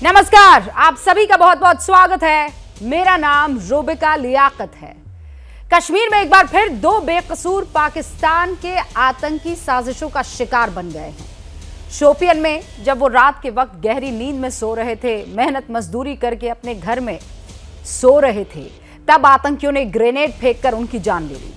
नमस्कार, आप सभी का बहुत बहुत स्वागत है। मेरा नाम रोबिका लियाकत है। कश्मीर में एक बार फिर दो बेकसूर पाकिस्तान के आतंकी साजिशों का शिकार बन गए हैं। शोपियन में जब वो रात के वक्त गहरी नींद में सो रहे थे, मेहनत मजदूरी करके अपने घर में सो रहे थे, तब आतंकियों ने ग्रेनेड फेंककर उनकी जान ले ली।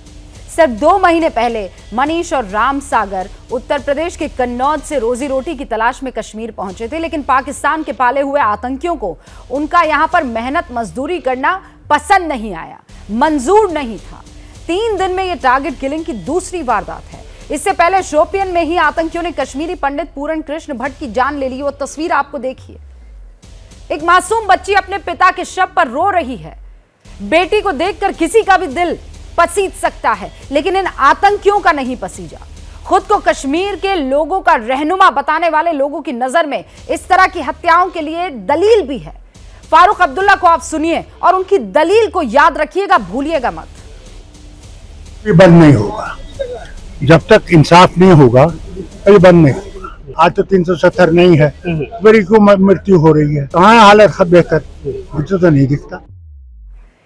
सिर्फ 2 महीने पहले मनीष और राम सागर उत्तर प्रदेश के कन्नौज से रोजी रोटी की तलाश में कश्मीर पहुंचे थे, लेकिन पाकिस्तान के पाले हुए आतंकियों को उनका यहां पर मेहनत मजदूरी करना पसंद नहीं आया, मंजूर नहीं था। 3 दिन में यह टारगेट किलिंग की दूसरी वारदात है। इससे पहले शोपियन में ही आतंकियों ने कश्मीरी पंडित पूरण कृष्ण भट्ट की जान ले ली। वो तस्वीर आपको देखिए, एक मासूम बच्ची अपने पिता के शव पर रो रही है। बेटी को देखकर किसी का भी दिल पसीज सकता है, लेकिन इन आतंकियों का नहीं पसीजा। खुद को कश्मीर के लोगों का रहनुमा बताने वाले लोगों की नजर में इस तरह की हत्याओं के लिए दलील भी है। फारूक अब्दुल्ला को आप सुनिए और उनकी दलील को याद रखिएगा, भूलिएगा मत। ये बंद नहीं होगा जब तक इंसाफ नहीं होगा, ये बंद नहीं होगा। आज तो 370 नहीं है, बड़ी को मृत्यु हो रही है। कहाँ हालत बेहतर, मुझे तो नहीं दिखता।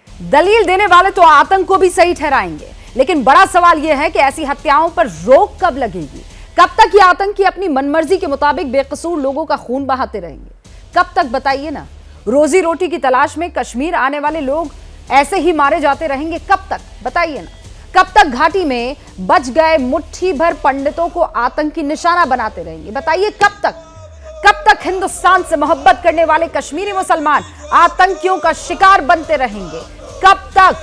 दलील देने वाले तो आतंक को भी सही ठहराएंगे, लेकिन बड़ा सवाल यह है कि ऐसी हत्याओं पर रोक कब लगेगी? कब तक ये आतंकी अपनी मनमर्जी के मुताबिक बेकसूर लोगों का खून बहाते रहेंगे? कब तक, बताइए ना। रोजी रोटी की तलाश में कश्मीर आने वाले लोग ऐसे ही मारे जाते रहेंगे? कब तक, बताइए ना। कब तक घाटी में बच गए मुट्ठी भर पंडितों को आतंकी निशाना बनाते रहेंगे? बताइए कब तक। कब तक हिंदुस्तान से मोहब्बत करने वाले कश्मीरी मुसलमान आतंकियों का शिकार बनते रहेंगे? कब तक?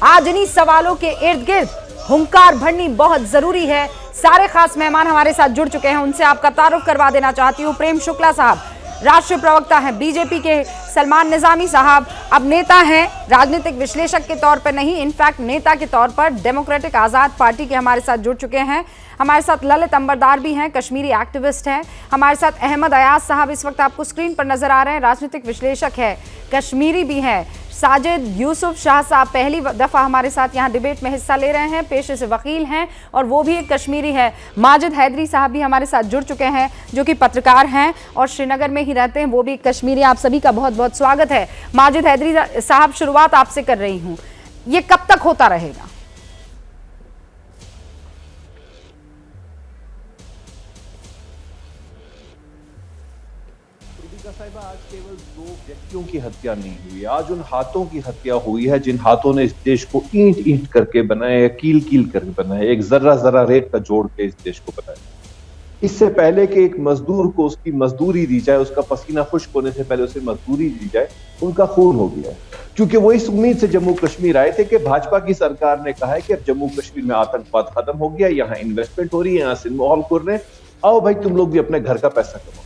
आज इन्हीं सवालों के इर्द गिर्द हुंकार भरनी बहुत जरूरी है। सारे खास मेहमान हमारे साथ जुड़ चुके हैं, उनसे आपका तारुफ करवा देना चाहती हूँ। प्रेम शुक्ला साहब राष्ट्रीय प्रवक्ता हैं बीजेपी के, सलमान निजामी साहब अब नेता हैं, राजनीतिक विश्लेषक के तौर पर नहीं, इनफैक्ट नेता के तौर पर डेमोक्रेटिक आज़ाद पार्टी के हमारे साथ जुड़ चुके हैं। हमारे साथ ललित अंबरदार भी हैं, कश्मीरी एक्टिविस्ट हैं। हमारे साथ अहमद अयाज साहब इस वक्त आपको स्क्रीन पर नजर आ रहे हैं, राजनीतिक विश्लेषक है, कश्मीरी भी हैं। साजिद यूसुफ शाह साहब पहली दफ़ा हमारे साथ यहाँ डिबेट में हिस्सा ले रहे हैं, पेशे से वकील हैं और वो भी एक कश्मीरी है। माजिद हैदरी साहब भी हमारे साथ जुड़ चुके हैं, जो कि पत्रकार हैं और श्रीनगर में ही रहते हैं, वो भी एक कश्मीरी। आप सभी का बहुत बहुत स्वागत है। माजिद हैदरी साहब, शुरुआत आपसे कर रही हूँ, ये कब तक होता रहेगा? आज केवल 2 व्यक्तियों की हत्या नहीं हुई, आज उन हाथों की हत्या हुई है जिन हाथों ने इस देश को ईंट ईंट करके बनाया, कील कील करके बनाया, एक जर्रा जर्रा रेत का जोड़ के इस देश को बनाया। इससे पहले कि एक मजदूर को उसकी मजदूरी दी जाए, उसका पसीना खुश्क होने से पहले उसे मजदूरी दी जाए, उनका खून हो गया है। क्योंकि वो इस उम्मीद से जम्मू कश्मीर आए थे कि भाजपा की सरकार ने कहा है कि अब जम्मू कश्मीर में आतंकवाद खत्म हो गया, यहाँ इन्वेस्टमेंट हो रही है, यहाँ से माहौल खुल रहे, आओ भाई तुम लोग भी अपने घर का पैसा कमाओ।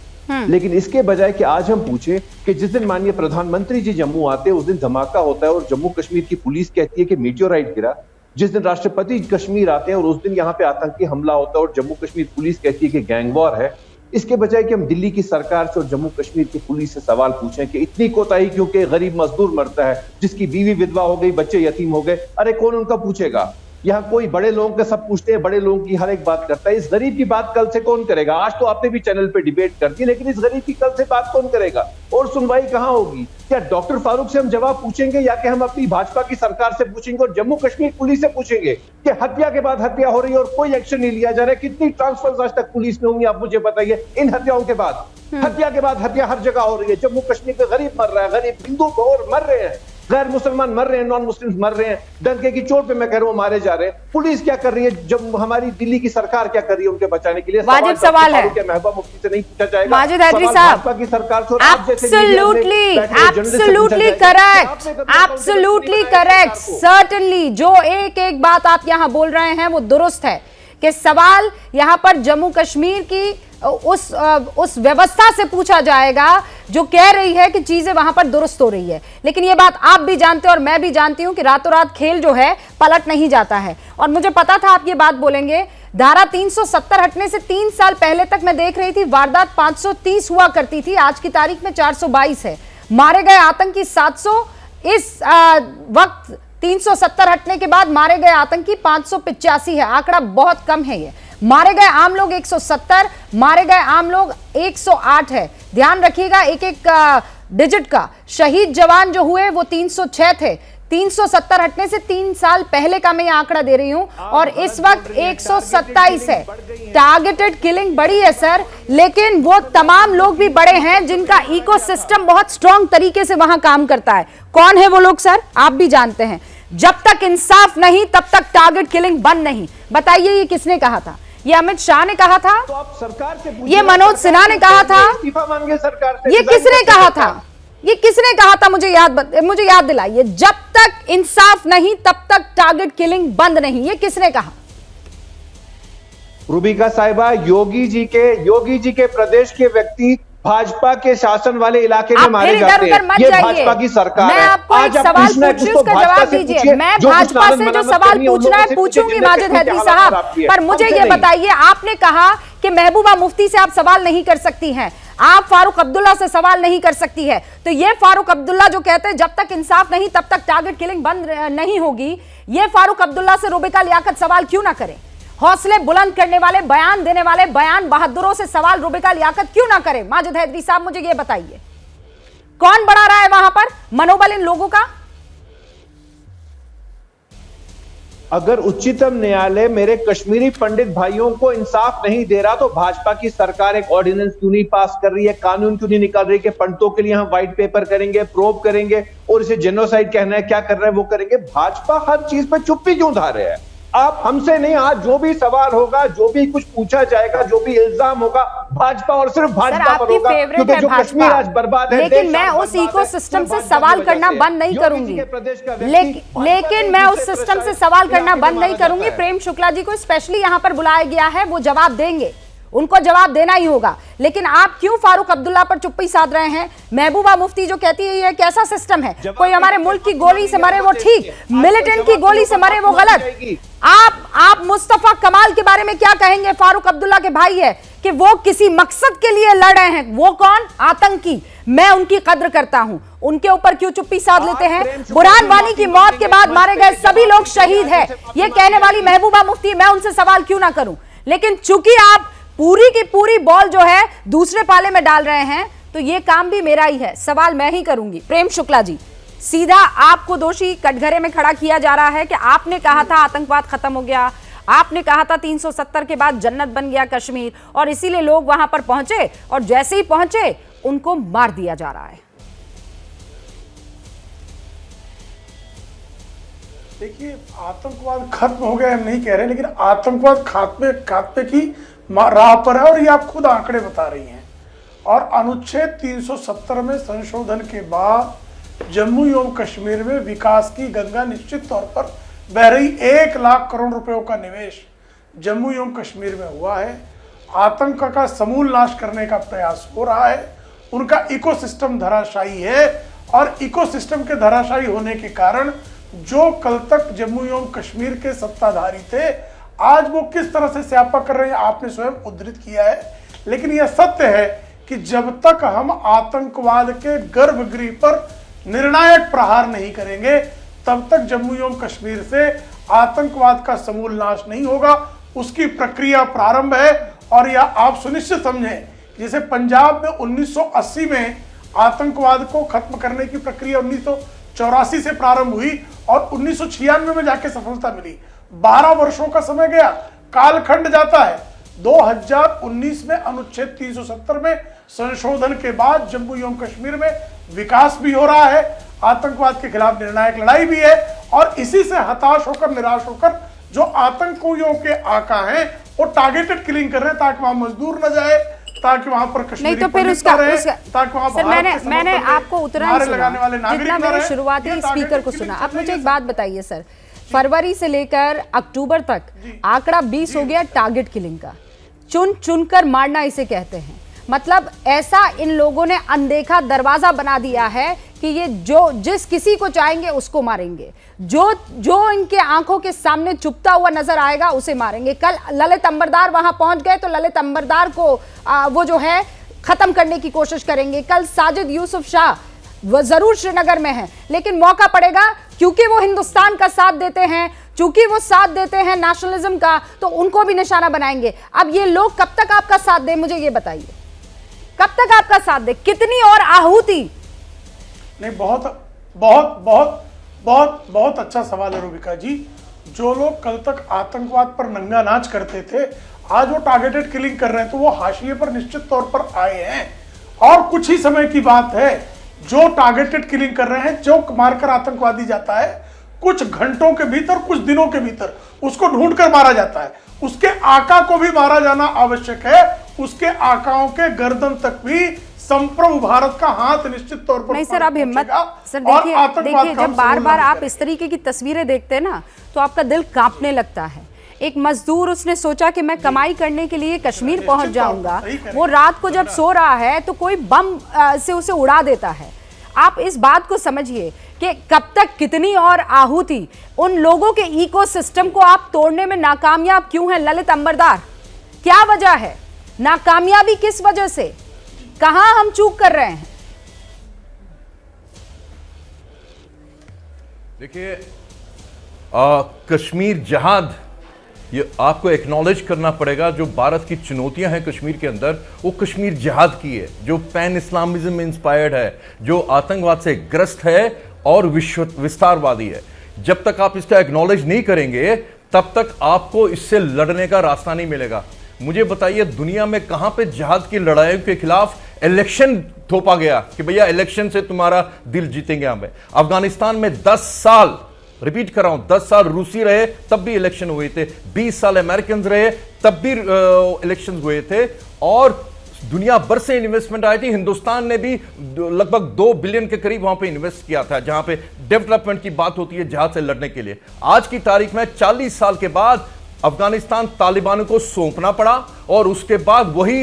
लेकिन इसके बजाय कि आज हम पूछें कि जिस दिन माननीय प्रधानमंत्री जी जम्मू आते हैं उस दिन धमाका होता है और जम्मू कश्मीर की पुलिस कहती है कि मीटियोराइट गिरा। जिस दिन राष्ट्रपति कश्मीर आते हैं और उस दिन यहाँ पे आतंकी हमला होता है और जम्मू कश्मीर पुलिस कहती है कि गैंग वॉर है। इसके बजाय कि हम दिल्ली की सरकार से और जम्मू कश्मीर की पुलिस से सवाल पूछें कि इतनी कोताही क्यों कि गरीब मजदूर मरता है, जिसकी बीवी विधवा हो गई, बच्चे यतीम हो गए, अरे कौन उनका पूछेगा? यहाँ कोई बड़े लोगों का सब पूछते हैं, बड़े लोगों की हर एक बात करता है, इस गरीब की बात कल से कौन करेगा? आज तो आपने भी चैनल पे डिबेट कर दी, लेकिन इस गरीब की कल से बात कौन करेगा? और सुनवाई कहां होगी? क्या डॉक्टर फारूक से हम जवाब पूछेंगे या कि हम अपनी भाजपा की सरकार से पूछेंगे और जम्मू कश्मीर पुलिस से पूछेंगे कि हत्या के बाद हत्या हो रही है और कोई एक्शन नहीं लिया जा रहा है? कितनी ट्रांसफर आज तक पुलिस में होंगी, आप मुझे बताइए। इन हत्याओं के बाद, हत्या के बाद हत्या हर जगह हो रही है। जम्मू कश्मीर में गरीब मर रहा है, गरीब हिंदू और मर रहे हैं, गैर मुसलमान मर रहे हैं, नॉन मुस्लिम मर रहे हैं, डंके की चोट पे मैं कह रहा हूं मारे जा रहे हैं। पुलिस क्या कर रही है? जब हमारी दिल्ली की सरकार क्या कर रही है उनके बचाने के लिए? वाजिब सवाल है, क्या महबूबा मुफ्ती से नहीं पूछा जाएगा? माजिद हैदरी साहब, भाजपा की सरकार से एब्सोल्युटली करेक्ट, सर्टेनली जो एक बात आप यहां बोल रहे हैं वो दुरुस्त है कि सवाल यहां पर जम्मू कश्मीर की उस व्यवस्था से पूछा जाएगा जो कह रही है कि चीजें वहां पर दुरुस्त हो रही है। लेकिन ये बात आप भी जानते हैं और मैं भी जानती हूं कि रातों रात खेल जो है पलट नहीं जाता है, और मुझे पता था आप ये बात बोलेंगे। धारा 370 हटने से 3 साल पहले तक मैं देख रही थी वारदात 530 हुआ करती थी, आज की तारीख में 422 है। मारे गए आतंकी 700, इस वक्त 370 हटने के बाद मारे गए आतंकी 585 है। आंकड़ा बहुत कम है ये। मारे गए आम लोग 170, मारे गए आम लोग 108 है। ध्यान रखिएगा एक एक डिजिट का। शहीद जवान जो हुए वो 306 थे। 370 हटने से 3 साल पहले का मैं ये आंकड़ा दे रही हूं, और इस वक्त 127 है। टारगेटेड किलिंग बढ़ी है सर, लेकिन वो तमाम लोग भी बड़े हैं जिनका इकोसिस्टम बहुत स्ट्रांग तरीके से वहां काम करता है। कौन है वो लोग सर? आप भी जानते हैं। जब तक इंसाफ नहीं तब तक टारगेट किलिंग बंद नहीं। बताइए ये किसने कहा था? ये अमित शाह ने कहा था? तो आप सरकार से पूछिए, ये मनोज सिन्हा ने कहा था? इस्तीफा मांगे सरकार से। ये किसने कहा था? ये किसने कहा था? मुझे याद दिलाइए। जब तक इंसाफ नहीं तब तक टारगेट किलिंग बंद नहीं, ये किसने कहा? रूबिका साहिबा, योगी जी के प्रदेश के व्यक्ति भाजपा के शासन वाले इलाके में मारे जाते हैं। ये भाजपा की सरकार है। मैं आपको एक सवाल पूछूं, उसका जवाब दीजिए। मैं भाजपा से जो सवाल पूछना है पूछूंगी माजिद हैदरी साहब, पर मुझे ये बताइए, आपने कहा कि महबूबा मुफ्ती से आप सवाल नहीं कर सकती हैं, आप फारूक अब्दुल्ला से सवाल नहीं कर सकती है। तो ये फारूक अब्दुल्ला जो कहते हैं जब तक इंसाफ नहीं तब तक टारगेट किलिंग बंद नहीं होगी, ये फारूक अब्दुल्ला से रूबिका लियाकत सवाल क्यों ना करें? हौसले बुलंद करने वाले, बयान देने वाले, बयान बहादुरों से सवाल रूबिका लियाकत क्यों ना करें? माजिद हैदरी साहब मुझे ये बताइए, कौन बढ़ा रहा है वहां पर मनोबल इन लोगों का? अगर उच्चतम न्यायालय मेरे कश्मीरी पंडित भाइयों को इंसाफ नहीं दे रहा, तो भाजपा की सरकार एक ऑर्डिनेंस क्यों नहीं पास कर रही है, कानून क्यों नहीं निकाल रही कि पंडितों के लिए हम व्हाइट पेपर करेंगे, प्रोब करेंगे और इसे जेनोसाइड कहना है, क्या कर रहे हैं वो करेंगे। भाजपा हर चीज पर चुप्पी क्यों धार रहे हैं? आप हमसे नहीं, आज जो भी सवाल होगा, जो भी कुछ पूछा जाएगा, जो भी इल्जाम होगा, भाजपा और सिर्फ भाजपा पर होगा, क्योंकि जो कश्मीर आज बर्बाद है। लेकिन मैं उस इकोसिस्टम से सवाल करना बंद नहीं करूंगी, लेकिन मैं उस सिस्टम से सवाल करना बंद नहीं करूंगी। प्रेम शुक्ला जी को स्पेशली यहां पर बुलाया गया है, वो जवाब देंगे, उनको जवाब देना ही होगा। लेकिन आप क्यों फारूक अब्दुल्ला पर चुप्पी साध रहे हैं? महबूबा मुफ्ती जो कहती है ये कैसा सिस्टम है, कोई हमारे मुल्क की गोली से मरे वो ठीक, मिलिटेंट की गोली से मरे वो गलत। आप मुस्तफा कमाल के बारे में क्या कहेंगे? फारूक अब्दुल्ला के भाई है कि वो किसी मकसद के लिए लड़ रहे हैं। वो कौन? आतंकी। मैं उनकी कद्र करता हूं, उनके ऊपर क्यों चुप्पी साध लेते हैं? बुरहान वानी की मौत के बाद मारे गए सभी लोग शहीद हैं, ये कहने वाली महबूबा मुफ्ती, मैं उनसे सवाल क्यों ना करूं? लेकिन चूंकि आप पूरी की पूरी बॉल जो है दूसरे पाले में डाल रहे हैं, तो ये काम भी मेरा ही है, सवाल मैं ही करूंगी। प्रेम शुक्ला जी, सीधा आपको दोषी कटघरे में खड़ा किया जा रहा है कि आपने कहा था आतंकवाद खत्म हो गया, आपने कहा था 370 के बाद जन्नत बन गया कश्मीर, और इसीलिए लोग वहां पर पहुंचे, और जैसे ही पहुंचे उनको मार दिया जा रहा है। देखिए, आतंकवाद खत्म हो गया हम नहीं कह रहे, लेकिन आतंकवाद खात्मे की राह पर है, और ये आप खुद आंकड़े बता रही हैं। और अनुच्छेद 370 में संशोधन के बाद जम्मू एवं कश्मीर में विकास की गंगा निश्चित तौर पर बह रही। 1 लाख करोड़ रुपयों का निवेश जम्मू एवं कश्मीर में हुआ है। आतंक का समूल नाश करने का प्रयास हो रहा है। उनका इकोसिस्टम धराशायी है, और इकोसिस्टम के धराशायी होने के कारण जो कल तक जम्मू एवं कश्मीर के सत्ताधारी थे, आज वो किस तरह से स्यापा कर रहे हैं आपने स्वयं उद्धृत किया है। लेकिन यह सत्य है कि जब तक हम आतंकवाद के गर्भगृह पर निर्णायक प्रहार नहीं करेंगे, तब तक जम्मू एवं कश्मीर से आतंकवाद का समूल नाश नहीं होगा। उसकी प्रक्रिया प्रारंभ है, और यह आप सुनिश्चित समझें, जैसे पंजाब में 1980 में आतंकवाद को खत्म करने की प्रक्रिया 1984 से प्रारंभ हुई, और 1996 में जाके सफलता मिली। 12 वर्षों का समय गया, कालखंड जाता है। 2019 में अनुच्छेद 370 में संशोधन के बाद जम्मू एवं कश्मीर में विकास भी हो रहा है, आतंकवाद के खिलाफ निर्णायक लड़ाई भी है, और इसी से हताश होकर, निराश होकर जो आतंकियों के आका हैं वो टारगेटेड किलिंग कर रहे हैं, ताकि वहां मजदूर न जाए, ताकि वहां पर कश्मीरी नहीं तो फिर उसका ताकि वहां सर मैंने आपको उतना लगाने वाले जितना मैंने शुरुआती स्पीकर को सुना। अब मुझे एक बात बताइए सर, फरवरी से लेकर अक्टूबर तक आंकड़ा 20 हो गया टारगेट किलिंग का। चुन चुनकर मारना इसे कहते हैं। मतलब ऐसा इन लोगों ने अनदेखा दरवाजा बना दिया है कि ये जिस किसी को चाहेंगे उसको मारेंगे, जो इनके आंखों के सामने चुपता हुआ नजर आएगा उसे मारेंगे। कल ललित अंबरदार वहां पहुंच गए तो ललित अंबरदार को वो जो है खत्म करने की कोशिश करेंगे। कल साजिद यूसुफ शाह वो जरूर श्रीनगर में है, लेकिन मौका पड़ेगा क्योंकि वो हिंदुस्तान का साथ देते हैं, चूंकि वो साथ देते हैं नेशनलिज्म का तो उनको भी निशाना बनाएंगे। अब ये लोग कब तक आपका साथ दें, मुझे ये बताइए, कब तक आपका साथ दे, कितनी और आहुति? नहीं, बहुत बहुत बहुत बहुत बहुत अच्छा सवाल है रूबिका जी। जो लोग कल तक आतंकवाद पर नंगा नाच करते थे, आज वो टारगेटेड किलिंग कर रहे हैं, तो वो हाशिए पर निश्चित तौर पर आए हैं। और कुछ ही समय की बात है, जो टारगेटेड किलिंग कर रहे हैं, जो मारकर आतंकवादी जाता है, कुछ घंटों के भीतर, कुछ दिनों के भीतर उसको ढूंढकर मारा जाता है। उसके आका को भी मारा जाना आवश्यक है, उसके आकाओं के गर्दन तक भी संप्रभु भारत का हाथ निश्चित तौर पर नहीं सर, अब हिम्मत सर देखिए, देखिए जब बार बार आप इस तरीके की तस्वीरें देखते हैं ना तो आपका दिल कांपने लगता है। एक मजदूर, उसने सोचा कि मैं कमाई करने के लिए कश्मीर पहुंच जाऊंगा, वो रात को जब सो रहा है तो कोई बम से उसे उड़ा देता है। आप इस बात को समझिए कि कब तक, कितनी और आहुति, उन लोगों के इकोसिस्टम को आप तोड़ने में नाकामयाब क्यों हैं? ललित अंबरदार, क्या वजह है? नाकामयाबी किस वजह से? कहां हम चूक कर रहे हैं? देखिए, कश्मीर जहाद, ये आपको एक्नॉलेज करना पड़ेगा। जो भारत की चुनौतियां हैं कश्मीर के अंदर, वो कश्मीर जहाद की है, जो पैन इस्लामिज्म इंस्पायर्ड है, जो आतंकवाद से ग्रस्त है और विश्व विस्तारवादी है। जब तक आप इसका एक्नॉलेज नहीं करेंगे तब तक आपको इससे लड़ने का रास्ता नहीं मिलेगा। मुझे बताइए, दुनिया में कहां पे जहाद की लड़ाइयों के खिलाफ इलेक्शन थोपा गया कि भैया इलेक्शन से तुम्हारा दिल जीतेंगे? हम अफगानिस्तान में 10 साल, रिपीट कर रहा हूं, 10 साल रूसी रहे तब भी इलेक्शन हुए थे, 20 साल अमेरिकन रहे तब भी इलेक्शन हुए थे, और दुनिया भर से इन्वेस्टमेंट आई थी। हिंदुस्तान ने भी लगभग 2 बिलियन के करीब वहां पे इन्वेस्ट किया था, जहां पे डेवलपमेंट की बात होती है जहाज से लड़ने के लिए। आज की तारीख में 40 साल के बाद अफगानिस्तान तालिबानों को सौंपना पड़ा और उसके बाद वही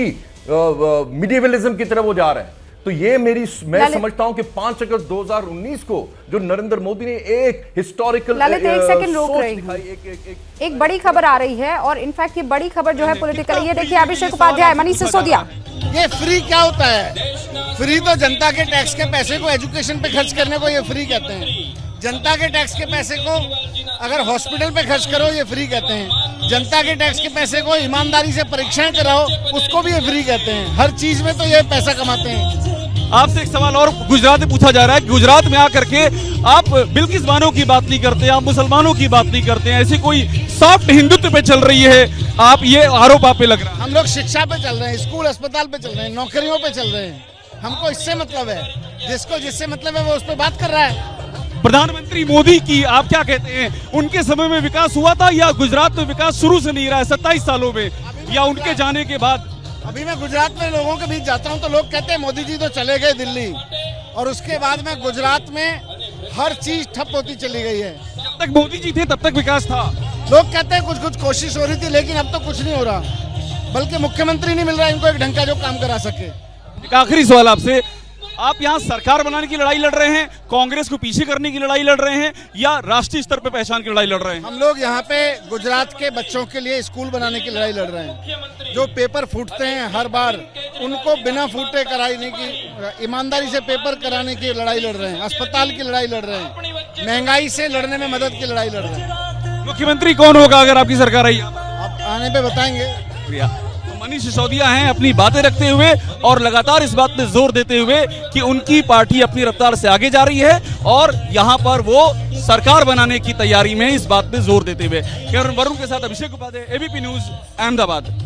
मिडिवलिज्म की तरफ वो जा रहे हैं। तो ये मैं समझता हूं कि 5 अगस्त 2019 को जो नरेंद्र मोदी ने एक हिस्टोरिकल ललित, एक सेकंड रोक रही हूं। एक बड़ी खबर आ रही है, और इनफैक्ट ये बड़ी खबर जो है पॉलिटिकल, ये देखिए अभिषेक उपाध्याय, मनीष सिसोदिया। ये फ्री क्या होता है? फ्री तो जनता के टैक्स के पैसे को एजुकेशन पे खर्च करने को ये फ्री कहते हैं। जनता के टैक्स के पैसे को अगर हॉस्पिटल पे खर्च करो, ये फ्री कहते हैं। जनता के टैक्स के पैसे को ईमानदारी से परीक्षाएं कराओ, उसको भी ये फ्री कहते हैं। हर चीज में तो ये पैसा कमाते हैं। आपसे एक सवाल और गुजरात में पूछा जा रहा है कि गुजरात में आकर के आप बिल्किस बानो की बात नहीं करते, आप मुसलमानों की बात नहीं करते हैं, ऐसी कोई सॉफ्ट हिंदुत्व पे चल रही है, आप ये आरोप आप पे लग रहा है? हम लोग शिक्षा पे चल रहे हैं, स्कूल अस्पताल पे चल रहे हैं, नौकरियों पे चल रहे हैं। हमको इससे मतलब है, जिसको जिससे मतलब है वो उस पर बात कर रहा है। प्रधानमंत्री मोदी की आप क्या कहते हैं, उनके समय में विकास हुआ था या गुजरात में विकास शुरू से नहीं रहा है 27 सालों में, या उनके जाने के बाद? अभी मैं गुजरात में लोगों के बीच जाता हूं तो लोग कहते हैं मोदी जी तो चले गए दिल्ली, और उसके बाद में गुजरात में हर चीज ठप होती चली गई है। जब तक मोदी जी थे तब तक विकास था। लोग कहते हैं कुछ कुछ कोशिश हो रही थी, लेकिन अब तो कुछ नहीं हो रहा, बल्कि मुख्यमंत्री नहीं मिल रहा इनको एक ढंग का जो काम करा सके। एक आखिरी सवाल आपसे, आप यहाँ सरकार बनाने की लड़ाई लड़ रहे हैं, कांग्रेस को पीछे करने की लड़ाई लड़ रहे हैं, या राष्ट्रीय स्तर पे पहचान की लड़ाई लड़ रहे हैं? हम लोग यहाँ पे गुजरात के बच्चों के लिए स्कूल बनाने की लड़ाई लड़ रहे हैं। जो पेपर फूटते हैं हर बार, उनको बिना फूटे कराने की, ईमानदारी से पेपर कराने की लड़ाई लड़ रहे हैं। अस्पताल की लड़ाई लड़ रहे हैं, महंगाई से लड़ने में मदद की लड़ाई लड़ रहे हैं। मुख्यमंत्री कौन होगा अगर आपकी सरकार आई? आप आने पे बताएंगे। मनीष सिसोदिया हैं अपनी बातें रखते हुए और लगातार इस बात पे जोर देते हुए कि उनकी पार्टी अपनी रफ्तार से आगे जा रही है और यहां पर वो सरकार बनाने की तैयारी में, इस बात पे जोर देते हुए। कैमरा वरुण के साथ अभिषेक उपाध्याय, एबीपी न्यूज, अहमदाबाद।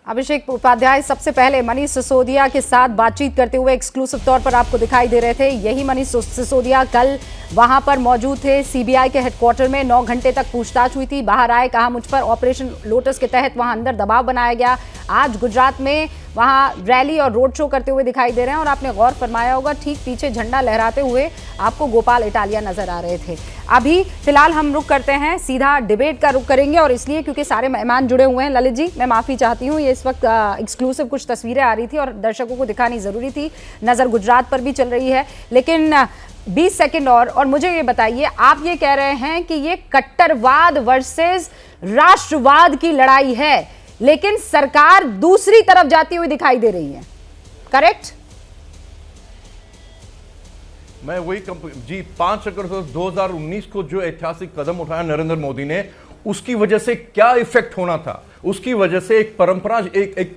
अभिषेक उपाध्याय सबसे पहले मनीष सिसोदिया के साथ बातचीत करते हुए एक्सक्लूसिव तौर पर आपको दिखाई दे रहे थे। यही मनीष सिसोदिया कल वहां पर मौजूद थे, सीबीआई के हेडक्वार्टर में 9 घंटे तक पूछताछ हुई थी। बाहर आए, कहा मुझ पर ऑपरेशन लोटस के तहत वहां अंदर दबाव बनाया गया। आज गुजरात में वहां रैली और रोड शो करते हुए दिखाई दे रहे हैं, और आपने गौर फरमाया होगा ठीक पीछे झंडा लहराते हुए आपको गोपाल इटालिया नजर आ रहे थे। अभी फिलहाल हम रुक करते हैं, सीधा डिबेट का रुख करेंगे, और इसलिए क्योंकि सारे मेहमान जुड़े हुए हैं। ललित जी, मैं माफी चाहती हूँ, ये इस वक्त एक्सक्लूसिव कुछ तस्वीरें आ रही थी और दर्शकों को दिखानी जरूरी थी। नजर गुजरात पर भी चल रही है, लेकिन 20 सेकंड और मुझे ये बताइए, आप ये कह रहे हैं कि ये कट्टरवाद वर्सेस राष्ट्रवाद की लड़ाई है, लेकिन सरकार दूसरी तरफ जाती हुई दिखाई दे रही है, करेक्ट? मैं वही जी 5 अगस्त 2019 को जो ऐतिहासिक कदम उठाया नरेंद्र मोदी ने, उसकी वजह से क्या इफेक्ट होना था, उसकी वजह से एक परंपरा, एक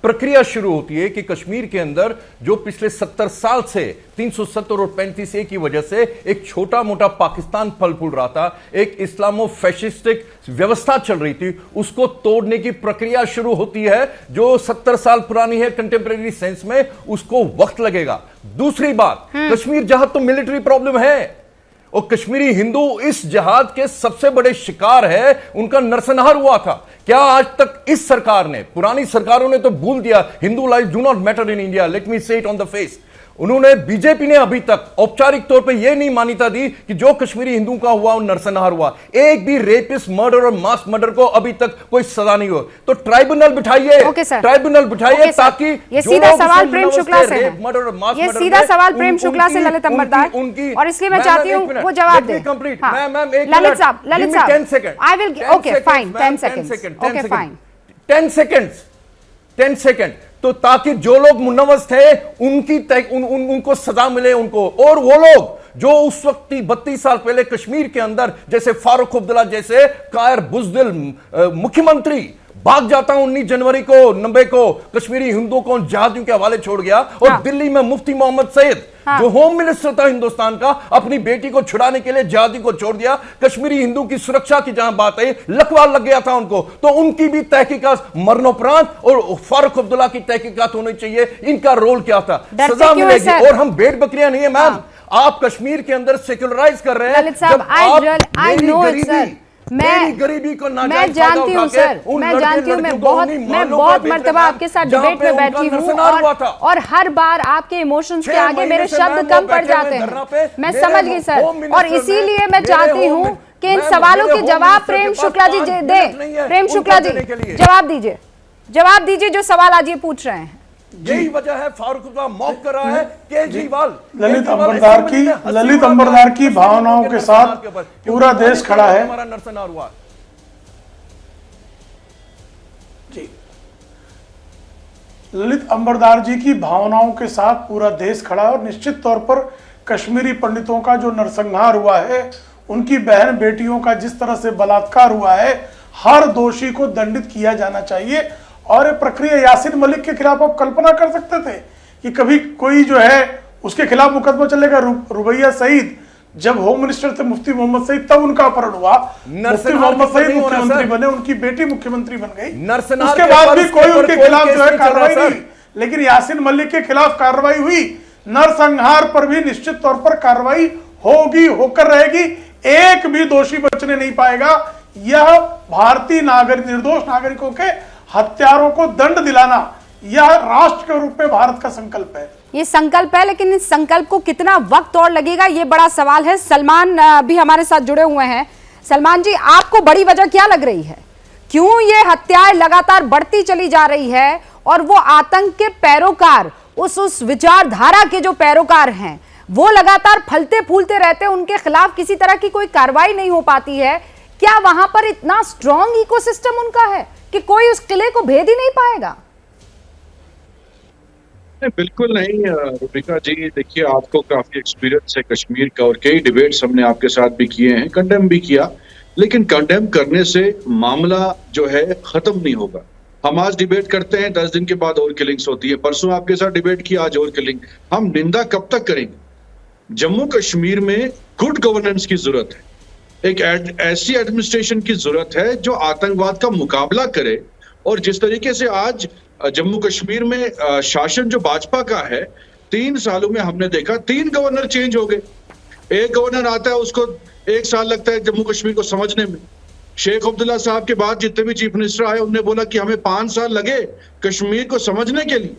प्रक्रिया शुरू होती है कि कश्मीर के अंदर जो पिछले 70 साल से 370 और 35A की वजह से एक छोटा मोटा पाकिस्तान फल फूल रहा था, एक इस्लामो फैशिस्टिक व्यवस्था चल रही थी, उसको तोड़ने की प्रक्रिया शुरू होती है जो 70 साल पुरानी है कंटेम्परेरी सेंस में, उसको वक्त लगेगा। दूसरी बात, कश्मीर जहां तो मिलिट्री प्रॉब्लम है और कश्मीरी हिंदू इस जिहाद के सबसे बड़े शिकार है, उनका नरसंहार हुआ था। क्या आज तक इस सरकार ने, पुरानी सरकारों ने तो भूल दिया, Hindu life do not matter in India, let me से इट ऑन द फेस। उन्होंने, बीजेपी ने अभी तक औपचारिक तौर पे यह नहीं मान्यता दी कि जो कश्मीरी हिंदू का हुआ नरसंहार हुआ। एक भी रेपिस्ट, मर्डर और मास मर्डर को अभी तक कोई सजा नहीं हो। तो ट्राइब्यूनल बिठाइए, ट्राइब्यूनल बिठाइए ताकि ये सीधा सवाल प्रेम शुक्ला से है, ये सीधा सवाल प्रेम शुक्ला से ललित अंबरदार, और इसलिए मैं चाहती हूँ वो जवाब दे। ललित साहब 10 second, I will, okay fine, 10 second, okay fine, 10 second, तो ताकि जो लोग मुन्नवस थे उनको सजा मिले उनको, और वो लोग जो उस वक्त 32 साल पहले कश्मीर के अंदर, जैसे फारूक अब्दुल्ला जैसे कायर बुज़दिल मुख्यमंत्री भाग जाता 19 जनवरी को 90 को कश्मीरी हिंदुओं को जिहादियों के हवाले छोड़ गया, और दिल्ली में मुफ्ती मोहम्मद सईद जो होम मिनिस्टर था हिंदुस्तान का, अपनी बेटी को छुड़ाने के लिए जिहादी को छोड़ दिया। कश्मीरी हिंदू की सुरक्षा की जहां बात है, लकवा लग गया था उनको, तो उनकी भी तहकीकात मरणोपरांत, और फारूक अब्दुल्ला की तहकीकात होनी चाहिए। इनका रोल क्या था, सजा मिलेगी। और हम भेड़ बकरियां नहीं है मैम, आप कश्मीर के अंदर सेक्युलराइज कर रहे हैं। मैं गरीबी को मैं जानती हूँ सर, मैं जानती हूँ, मैं बहुत मर्तबा आपके साथ डिबेट में बैठी हूँ, और हर बार आपके इमोशंस के आगे मेरे शब्द कम पड़ जाते हैं, मैं समझ गई सर, और इसीलिए मैं चाहती हूँ कि इन सवालों के जवाब प्रेम शुक्ला जी दे। प्रेम शुक्ला जी जवाब दीजिए जो सवाल आज ये पूछ रहे हैं। यही वजह है फारूक अब्दुल्ला मौक कर रहा है, केजरीवाल ललित अंबरदार की भावनाओं के साथ पूरा देश खड़ा है। हमारा नरसंहार हुआ जी, ललित अंबरदार जी की भावनाओं के साथ पूरा देश खड़ा है, और निश्चित तौर पर कश्मीरी पंडितों का जो नरसंहार हुआ है, उनकी बहन बेटियों का जिस तरह से बलात्कार हुआ है, हर दोषी को दंडित किया जाना चाहिए। और ये प्रक्रिया यासिन मलिक के खिलाफ आप कल्पना कर सकते थे कि कभी कोई जो है उसके खिलाफ मुकदमा चलेगा। रुबैया सईद जब होम मिनिस्टर थे, मुफ्ती मोहम्मद सईद, तब उनका अपहरण हुआ, मुफ्ती मोहम्मद सईद मुख्यमंत्री बने, उनकी बेटी मुख्यमंत्री बन गई, उसके बाद भी कोई उनके खिलाफ जो है कार्रवाई नहीं। लेकिन यासिन मलिक के खिलाफ कार्रवाई हुई, नरसंहार पर भी निश्चित तौर पर कार्रवाई होगी, होकर रहेगी, एक भी दोषी बचने नहीं पाएगा। यह भारतीय नागरिक, निर्दोष नागरिकों के हत्यारों को दंड दिलाना, यह राष्ट्र के रूप में भारत का संकल्प है। ये संकल्प है, लेकिन इस संकल्प को कितना वक्त और लगेगा, ये बड़ा सवाल है। सलमान भी हमारे साथ जुड़े हुए हैं। सलमान जी, आपको बड़ी वजह क्या लग रही है, क्यों ये हत्याएं लगातार बढ़ती चली जा रही है, और वो आतंक के पैरोकार, उस विचारधारा के जो पैरोकार हैं, वो लगातार फलते फूलते रहते हैं, उनके खिलाफ किसी तरह की कोई कार्रवाई नहीं हो पाती है? क्या वहां पर इतना स्ट्रॉन्ग इकोसिस्टम उनका है कि कोई उस किले को भेद ही नहीं पाएगा? बिल्कुल नहीं रुबिका जी, देखिए आपको काफी एक्सपीरियंस है कश्मीर का, और कई डिबेट्स हमने आपके साथ भी किए हैं, कंडेम भी किया, लेकिन कंडेम करने से मामला जो है खत्म नहीं होगा। हम आज डिबेट करते हैं, 10 दिन के बाद और किलिंग्स होती है, परसों आपके साथ डिबेट किया, आज और किलिंग। हम निंदा कब तक करेंगे? जम्मू कश्मीर में गुड गवर्नेंस की जरूरत है, एक ऐसी एडमिनिस्ट्रेशन की जरूरत है जो आतंकवाद का मुकाबला करे। और जिस तरीके से आज जम्मू कश्मीर में शासन जो भाजपा का है, 3 सालों में हमने देखा 3 गवर्नर चेंज हो गए। एक गवर्नर आता है, उसको 1 साल लगता है जम्मू कश्मीर को समझने में। शेख अब्दुल्ला साहब के बाद जितने भी चीफ मिनिस्टर आए, उन्होंने बोला कि हमें 5 साल लगे कश्मीर को समझने के लिए।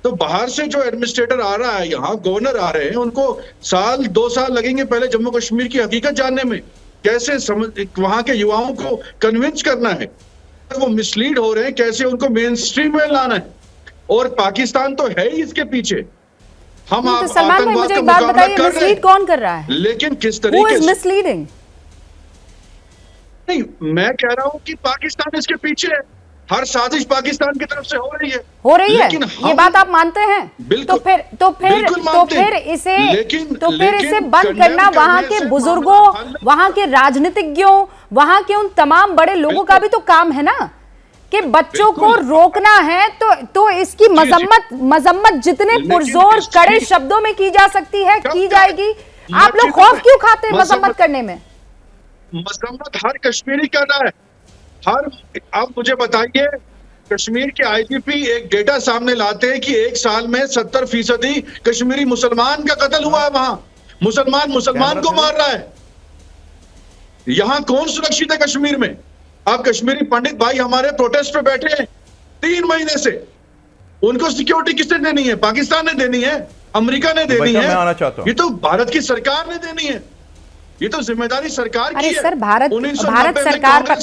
तो बाहर से जो एडमिनिस्ट्रेटर आ रहा है, यहाँ गवर्नर आ रहे हैं, उनको 1-2 साल लगेंगे पहले जम्मू कश्मीर की हकीकत जानने में, कैसे समझ, वहां के युवाओं को कन्विंस करना है, वो मिसलीड हो रहे हैं, कैसे उनको मेन स्ट्रीम में लाना है। और पाकिस्तान तो है ही इसके पीछे। हम तो सलमान भाई, मुझे एक बात बताइए, मिसलीड कौन कर रहा है? लेकिन किस तरीके से मिसलीडिंग? नहीं, मैं कह रहा हूं कि पाकिस्तान इसके पीछे है। हर साजिश पाकिस्तान की तरफ से हो रही है। लेकिन ये बात आप मानते हैं? बिल्कुल, तो फिर इसे बंद करना वहां के बुजुर्गों, वहां के राजनीतिज्ञों, वहां के उन तमाम बड़े लोगों का भी तो काम है ना कि बच्चों को रोकना है। तो इसकी मजम्मत जितने पुरजोर कड़े शब्दों में की जा सकती है की जाएगी। आप लोग खौफ क्यों खाते हैं मजम्मत करने में? मजम्मत हर कश्मीरी कर रहा है। आप मुझे बताइए, कश्मीर के आईजीपी एक डेटा सामने लाते हैं कि एक साल में 70% कश्मीरी मुसलमान का कत्ल हुआ है। वहां मुसलमान को मार रहा है। यहां कौन सुरक्षित है कश्मीर में? आप कश्मीरी पंडित भाई हमारे प्रोटेस्ट पे बैठे हैं 3 महीने से, उनको सिक्योरिटी किसने देनी है? पाकिस्तान ने देनी है, अमेरिका ने देनी है, ये तो भारत की सरकार ने देनी है। ये तो जिम्मेदारी सरकार की है। सर भारत सरकार पर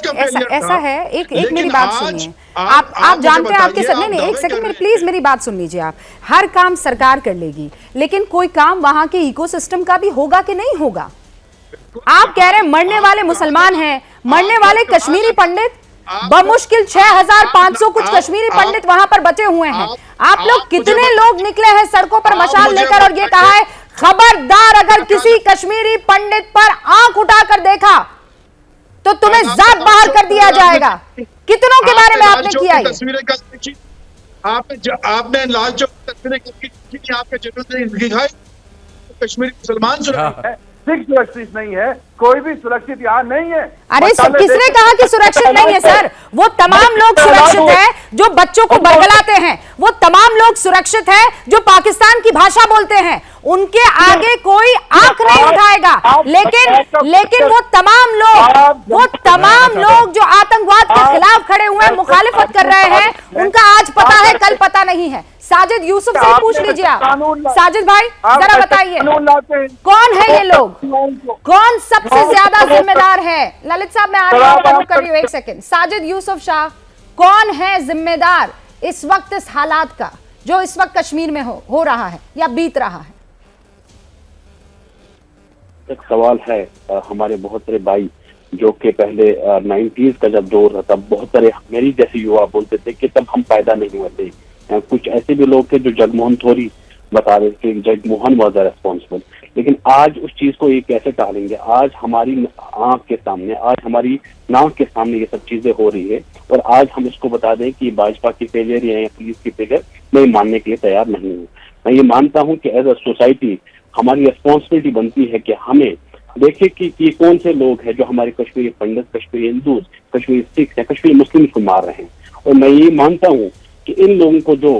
ऐसा है। एक मेरी बात सुनिए। आप जानते हैं आपके सर नहीं, एक सेकंड प्लीज मेरी बात सुन लीजिए। आप हर काम सरकार कर लेगी, लेकिन कोई काम वहां के इकोसिस्टम का भी होगा कि नहीं होगा? आप कह रहे हैं मरने वाले मुसलमान हैं, मरने वाले कश्मीरी पंडित बमुश्किल 6500 कुछ कश्मीरी पंडित वहां पर बचे हुए हैं। आप लोग कितने लोग निकले हैं सड़कों पर मशाल लेकर और ये कहा है खबरदार अगर किसी कश्मीरी पंडित पर आंख उठाकर देखा तो तुम्हें जात बाहर कर दिया जाएगा। कितनों के बारे में आपने किया ये? आपने लाल चौक तस्वीरें आपके जनरल दिखाई, कश्मीरी मुसलमान सुरक्षित है, सिख सुरक्षित नहीं है, कोई भी सुरक्षित यहाँ नहीं है। अरे किसने कहा कि सुरक्षित नहीं है सर? वो तमाम लोग सुरक्षित है जो बच्चों को बरगलाते हैं, वो तमाम लोग सुरक्षित है जो पाकिस्तान की भाषा बोलते हैं, उनके आगे कोई आंख नहीं उठाएगा। लेकिन वो तमाम लोग जो आतंकवाद के खिलाफ खड़े हुए हैं, मुखालिफत कर रहे हैं, उनका आज पता है कल पता नहीं है। साजिद यूसुफ से पूछ लीजिए आप। साजिद भाई जरा बताइए कौन है ये लोग, कौन सबसे ज्यादा जिम्मेदार है? ललित साहब मैं आ रही हूं, नोट कर रही हूं, एक सेकंड। साजिद यूसुफ शाह, कौन है जिम्मेदार इस वक्त इस हालात का जो इस वक्त कश्मीर में हो रहा है या बीत रहा है? एक सवाल है, हमारे बहुत सारे भाई जो कि पहले 90s का जब दौर था तब बहुत सारे मेरी जैसे युवा बोलते थे कि तब हम पैदा नहीं हुए थे। कुछ ऐसे भी लोग थे जो जगमोहन थोरी बता रहे थे, जगमोहन वाज रेस्पॉन्सिबल। लेकिन आज उस चीज को ये कैसे टालेंगे? आज हमारी आंख के सामने, आज हमारी नाक के सामने ये सब चीजें हो रही है और आज हम इसको बता दें कि भाजपा की फेलियर या पुलिस की फेलियर मैं मानने के लिए तैयार नहीं हूँ। मैं ये मानता हूँ कि एज अ सोसाइटी हमारी रिस्पॉन्सिबिलिटी बनती है कि हमें देखे कि कौन से लोग हैं जो हमारे कश्मीरी पंडित, कश्मीरी हिंदूज, कश्मीरी सिख या कश्मीरी मुस्लिम को मार रहे हैं। और मैं ये मानता हूँ कि इन लोगों को जो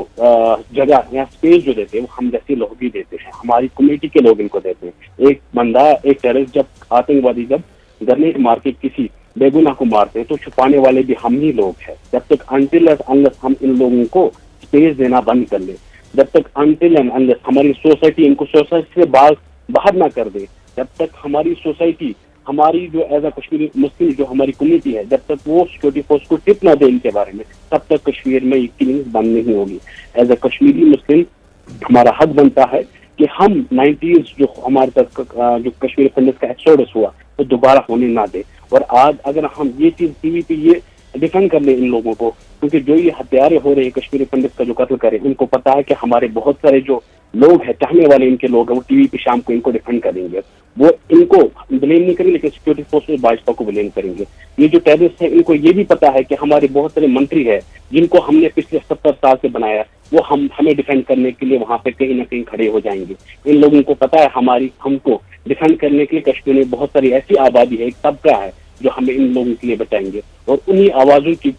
जगह या स्पेस जो देते हैं वो हम जैसे लोग भी देते हैं, हमारी कम्युनिटी के लोग इनको देते हैं। एक बंदा, एक टेररिस्ट, जब आतंकवादी जब ग्रेनेड मार के किसी बेगुनाह को मारते हैं तो छुपाने वाले भी हम ही लोग हैं। जब तक अनटिल अनलेस हम इन लोगों को स्पेस देना बंद कर ले, जब तक अनटिल एंड अनलेस हमारी सोसाइटी इनको सोसाइटी से बाहर ना कर दे, जब तक हमारी सोसाइटी, हमारी जो एज अ कश्मीरी मुस्लिम जो हमारी कम्युनिटी है, जब तक वो सिक्योरिटी फोर्स को टिप ना दे इनके बारे में, तब तक कश्मीर में ये किलिंग बंद नहीं होगी। एज अ कश्मीरी मुस्लिम हमारा हक बनता है कि हम 90s जो हमारे तक जो कश्मीरी पंडित का एक्सोडस हुआ वो दोबारा होने ना दे। और आज अगर हम ये चीज टीवी पे ये डिफेंड कर ले इन लोगों को, क्योंकि जो ये हत्यारे हो रहे हैं कश्मीरी पंडित का जो कत्ल करे, उनको पता है कि हमारे बहुत सारे जो लोग हैं, चाहने वाले इनके लोग हैं, वो टीवी पे शाम को इनको डिफेंड करेंगे। वो इनको ब्लेम नहीं करेंगे लेकिन सिक्योरिटी फोर्सेस भाजपा को ब्लेम करेंगे। ये जो टेररिस्ट है इनको ये भी पता है कि हमारे बहुत सारे मंत्री हैं जिनको हमने पिछले 70 साल से बनाया, वो हमें डिफेंड करने के लिए वहां पे कहीं ना कहीं खड़े हो जाएंगे। इन लोगों को पता है हमको डिफेंड करने के लिए कश्मीर में बहुत सारी ऐसी आबादी है, एक तबका है जो हमें इन लोगों के लिए बचाएंगे। और उन्हीं आवाजों की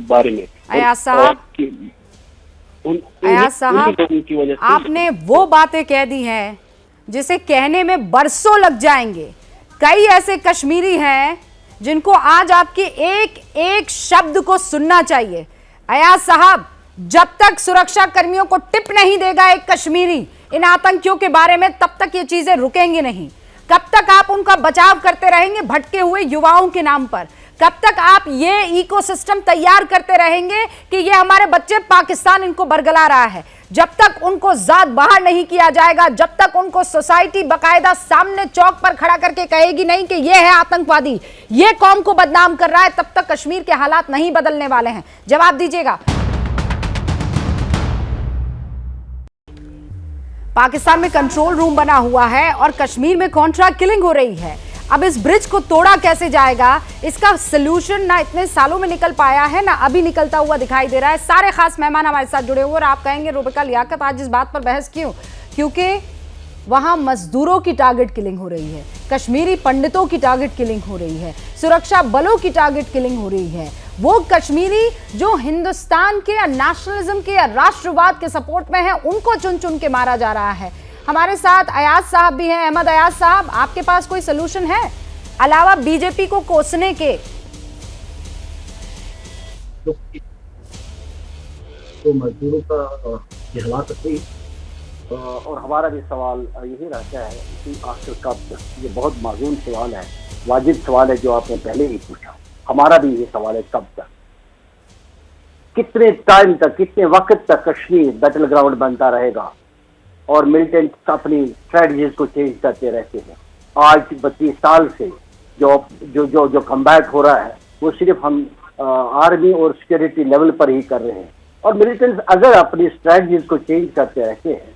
बारे में अयाज साहब की वजह से आपने वो बातें कह दी हैं जिसे कहने में बरसों लग जाएंगे। कई ऐसे कश्मीरी हैं जिनको आज आपके एक एक शब्द को सुनना चाहिए। अयाज साहब, जब तक सुरक्षा कर्मियों को टिप नहीं देगा एक कश्मीरी इन आतंकियों के बारे में, तब तक ये चीजें रुकेंगी नहीं। कब तक आप उनका बचाव करते रहेंगे भटके हुए युवाओं के नाम पर? कब तक आप ये इकोसिस्टम तैयार करते रहेंगे कि ये हमारे बच्चे पाकिस्तान इनको बरगला रहा है? जब तक उनको जात बाहर नहीं किया जाएगा, जब तक उनको सोसाइटी बकायदा सामने चौक पर खड़ा करके कहेगी नहीं कि ये है आतंकवादी, ये कौम को बदनाम कर रहा है, तब तक कश्मीर के हालात नहीं बदलने वाले हैं। जवाब दीजिएगा। पाकिस्तान में कंट्रोल रूम बना हुआ है और कश्मीर में कॉन्ट्रैक्ट किलिंग हो रही है। अब इस ब्रिज को तोड़ा कैसे जाएगा, इसका सलूशन ना इतने सालों में निकल पाया है, ना अभी निकलता हुआ दिखाई दे रहा है। सारे खास मेहमान हमारे साथ जुड़े हुए और आप कहेंगे रुबिका लियाकत आज इस बात पर बहस क्यों? क्योंकि वहां मजदूरों की टारगेट किलिंग हो रही है, कश्मीरी पंडितों की टारगेट किलिंग हो रही है, सुरक्षा बलों की टारगेट किलिंग हो रही है। वो कश्मीरी जो हिंदुस्तान के या नेशनलिज्म के या राष्ट्रवाद के सपोर्ट में है, उनको चुन चुन के मारा जा रहा है। हमारे साथ अयाज साहब भी हैं। अहमद अयाज साहब, आपके पास कोई सलूशन है अलावा बीजेपी को कोसने के? तो मजदूरों का ये हालात सही और हमारा भी सवाल यही रहता है कि आखिर कब, ये बहुत माजून सवाल है, वाजिब सवाल है जो आपने पहले ही पूछा। हमारा भी ये सवाल है कब तक, कितने टाइम तक, कितने वक्त तक कश्मीर बैटल ग्राउंड बनता रहेगा और मिलिटेंट अपनी स्ट्रेटजीज को चेंज करते रहते हैं। आज 32 साल से जो कम्बैट हो रहा है वो सिर्फ हम आर्मी और सिक्योरिटी लेवल पर ही कर रहे हैं। और मिलिटेंट्स अगर अपनी स्ट्रेटजीज को चेंज करते रहते हैं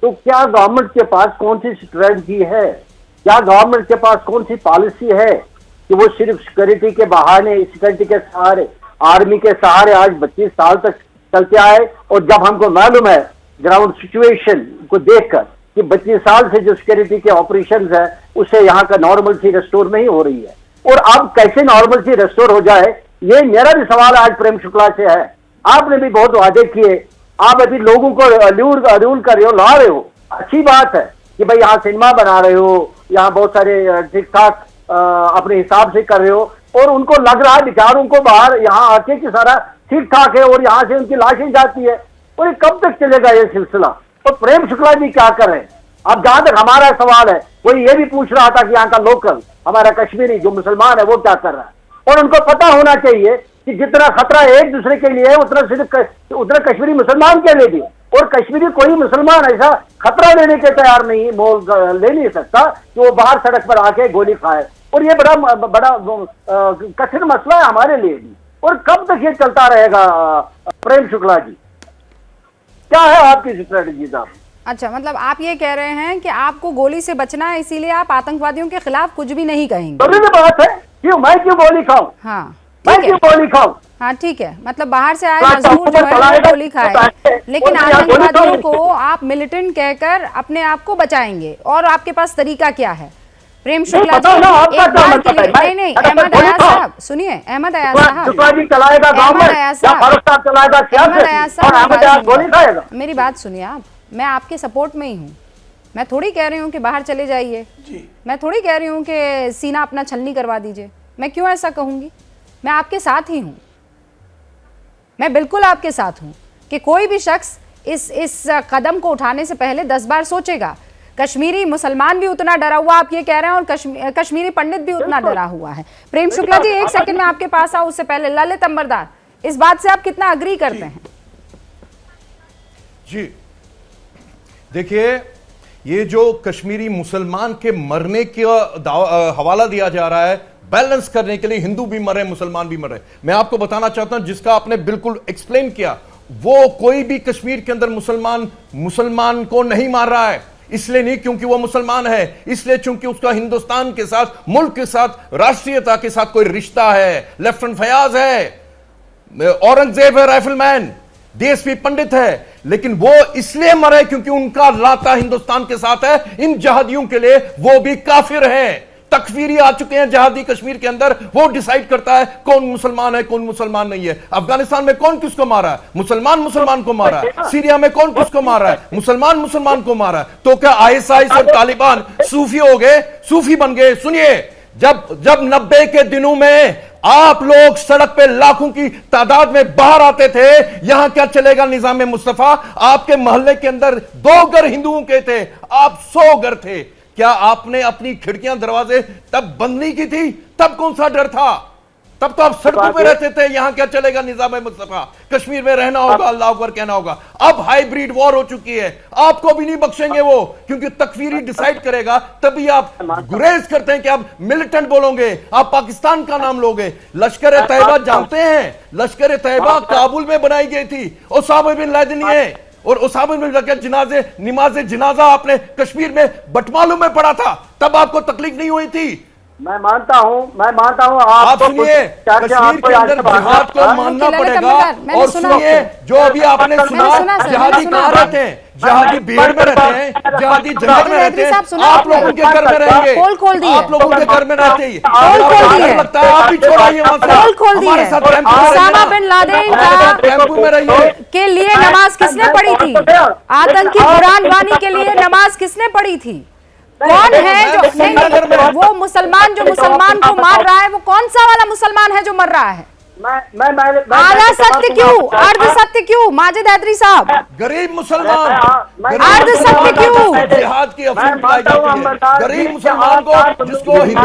तो क्या गवर्नमेंट के पास कौन सी स्ट्रेटजी है, क्या गवर्नमेंट के पास कौन सी पॉलिसी है कि वो सिर्फ सिक्योरिटी के बहाने, सिक्योरिटी के सहारे, आर्मी के सहारे आज 32 साल तक चलते आए? और जब हमको मालूम है ग्राउंड सिचुएशन को देखकर कि 32 साल से जो सिक्योरिटी के ऑपरेशंस है उससे यहाँ का नॉर्मलसी रेस्टोर नहीं हो रही है, और अब कैसे नॉर्मलसी रेस्टोर हो जाए, ये मेरा भी सवाल आज प्रेम शुक्ला से है। आपने भी बहुत वादे किए, आप अभी लोगों को अल्यूर कर रहे हो, ला रहे हो, अच्छी बात है कि भाई यहाँ सिनेमा बना रहे हो, यहाँ बहुत सारे ठीक ठाक अपने हिसाब से कर रहे हो, और उनको लग रहा है बेचारों को बाहर यहाँ आके कि सारा ठीक ठाक है और यहाँ से उनकी लाशें जाती है। और ये कब तक चलेगा ये सिलसिला? और प्रेम शुक्ला जी क्या कर रहे हैं? अब जहां तक हमारा सवाल है, कोई ये भी पूछ रहा था कि यहाँ का लोकल हमारा कश्मीरी जो मुसलमान है वो क्या कर रहा है, और उनको पता होना चाहिए कि जितना खतरा एक दूसरे के लिए है उतना कश्मीरी मुसलमान के लिए भी, और कश्मीरी कोई मुसलमान ऐसा खतरा लेने के तैयार नहीं, मोल ले नहीं सकता कि वो बाहर सड़क पर आके गोली खाए। और ये बड़ा कठिन मसला है हमारे लिए भी। और कब तक ये चलता रहेगा प्रेम शुक्ला जी? क्या है आपकी स्ट्रेटजी साहब? अच्छा, मतलब आप ये कह रहे हैं कि आपको गोली से बचना है, इसीलिए आप आतंकवादियों के खिलाफ कुछ भी नहीं कहेंगे? जरूरी बात है, क्यों मैं क्यों गोली खाऊं? हाँ, मैं क्यों गोली खाऊं? हाँ ठीक है, मतलब बाहर से आए मजदूर जो है वो गोली खाए, लेकिन आतंकवादियों को आप मिलिटेंट कहकर अपने आप को बचाएंगे, और आपके पास तरीका क्या है? प्रेम शुक्ला जी, एक बात के लिए नहीं, अहमद अयाज साहब सुनिए, अहमद अयाज साहब, मेरी बात सुनिए आप, मैं आपके सपोर्ट में ही हूँ। मैं थोड़ी कह रही हूँ कि बाहर चले जाइए, मैं थोड़ी कह रही हूँ कि सीना अपना छलनी करवा दीजिए। मैं क्यों ऐसा कहूँगी? मैं आपके साथ ही हूँ, मैं बिल्कुल आपके साथ हूँ कि कोई भी शख्स इस कदम को उठाने से पहले 10 बार सोचेगा। कश्मीरी मुसलमान भी उतना डरा हुआ आप ये कह रहे हैं, और कश्मीरी पंडित भी उतना डरा हुआ है। प्रेम शुक्ला जी, एक सेकंड में आपके पास आऊं, उससे पहले ललित अंबरदार, इस बात से आप कितना अग्री करते हैं? जी देखिए, ये जो कश्मीरी मुसलमान के मरने का हवाला दिया जा रहा है बैलेंस करने के लिए, हिंदू भी मरे मुसलमान भी मरे, मैं आपको बताना चाहता हूं, जिसका आपने बिल्कुल एक्सप्लेन किया, वो कोई भी कश्मीर के अंदर मुसलमान को नहीं मार रहा है। इसलिए नहीं क्योंकि वो मुसलमान है, इसलिए चूंकि उसका हिंदुस्तान के साथ, मुल्क के साथ, राष्ट्रीयता के साथ कोई रिश्ता है। लेफ्टिनेंट फयाज है, औरंगजेब है राइफलमैन, डीएसपी पंडित है, लेकिन वो इसलिए मरे क्योंकि उनका लाता हिंदुस्तान के साथ है। इन जहादियों के लिए वो भी काफिर हैं, तकफीरी आ चुके हैं जहादी कश्मीर के अंदर। वो डिसाइड करता है कौन मुसलमान है कौन मुसलमान नहीं है। अफगानिस्तान में कौन किसको मारा है? मुसलमान को मारा है। सीरिया में कौन किसको मारा है? मुसलमान को मारा है। तो क्या आईएसआई और तालिबान सूफी हो गए, सूफी बन गए? सुनिए, जब 90 के दिनों में आप लोग सड़क पे लाखों की तादाद में बाहर आते थे, यहां क्या चलेगा निजाम मुस्तफा? आपके मोहल्ले के अंदर 2 घर हिंदुओं के थे, आप 100 घर थे। क्या आपने अपनी खिड़कियां दरवाजे तब बंद नहीं की थी? तब कौन सा डर था? तब तो आप सड़कों पे रहते थे, यहां क्या चलेगा निजाम मुस्तफा, कश्मीर में रहना होगा, अल्लाह अकबर कहना होगा। अब हाइब्रिड वॉर हो चुकी है, आपको भी नहीं बख्शेंगे वो, क्योंकि तकफीरी डिसाइड करेगा, तभी आप गुरेज करते हैं कि आप मिलिटेंट बोलोगे, आप पाकिस्तान का नाम लोगे। लश्कर तैयबा जानते हैं, लश्कर तैयबा काबुल में बनाई गई थी, ओसामा बिन लादेन है, और उसामा बिन लादेन नमाज जनाजा आपने कश्मीर में बटमालू में पढ़ा था, तब आपको तकलीफ नहीं हुई थी। मैं मानता हूँ आप सुनिए, कश्मीर के अंदर जिहाद को मानना पड़ेगा। और सुनिए, जो अभी आपने सुना, जिहादी कहाँ रहते हैं, जिहादी भीड़ में रहते हैं, जिहादी जंगल में रहते हैं, आप लोगों के घर में रहेंगे, आप लोगों के घर में रहते ही लगता है आप भी छोड़ाइए हमारे साथ ओसामा बिन लादेन टेम्पू में रहिए। के लिए नमाज किसने पढ़ी थी? आतंकी कुरान वानी के लिए नमाज किसने पढ़ी थी? कौन है जो नहीं, वो मुसलमान जो मुसलमान को मार रहा है, वो कौन सा वाला मुसलमान है जो मर रहा है? आधा सत्य क्यों, अर्ध सत्य क्यों? माजिद हैदरी साहब, गरीब मुसलमान, अर्ध सत्य क्यों? जिहाद की अफीम पिलाई जाती है, गरीब मुसलमान को, जिसको एक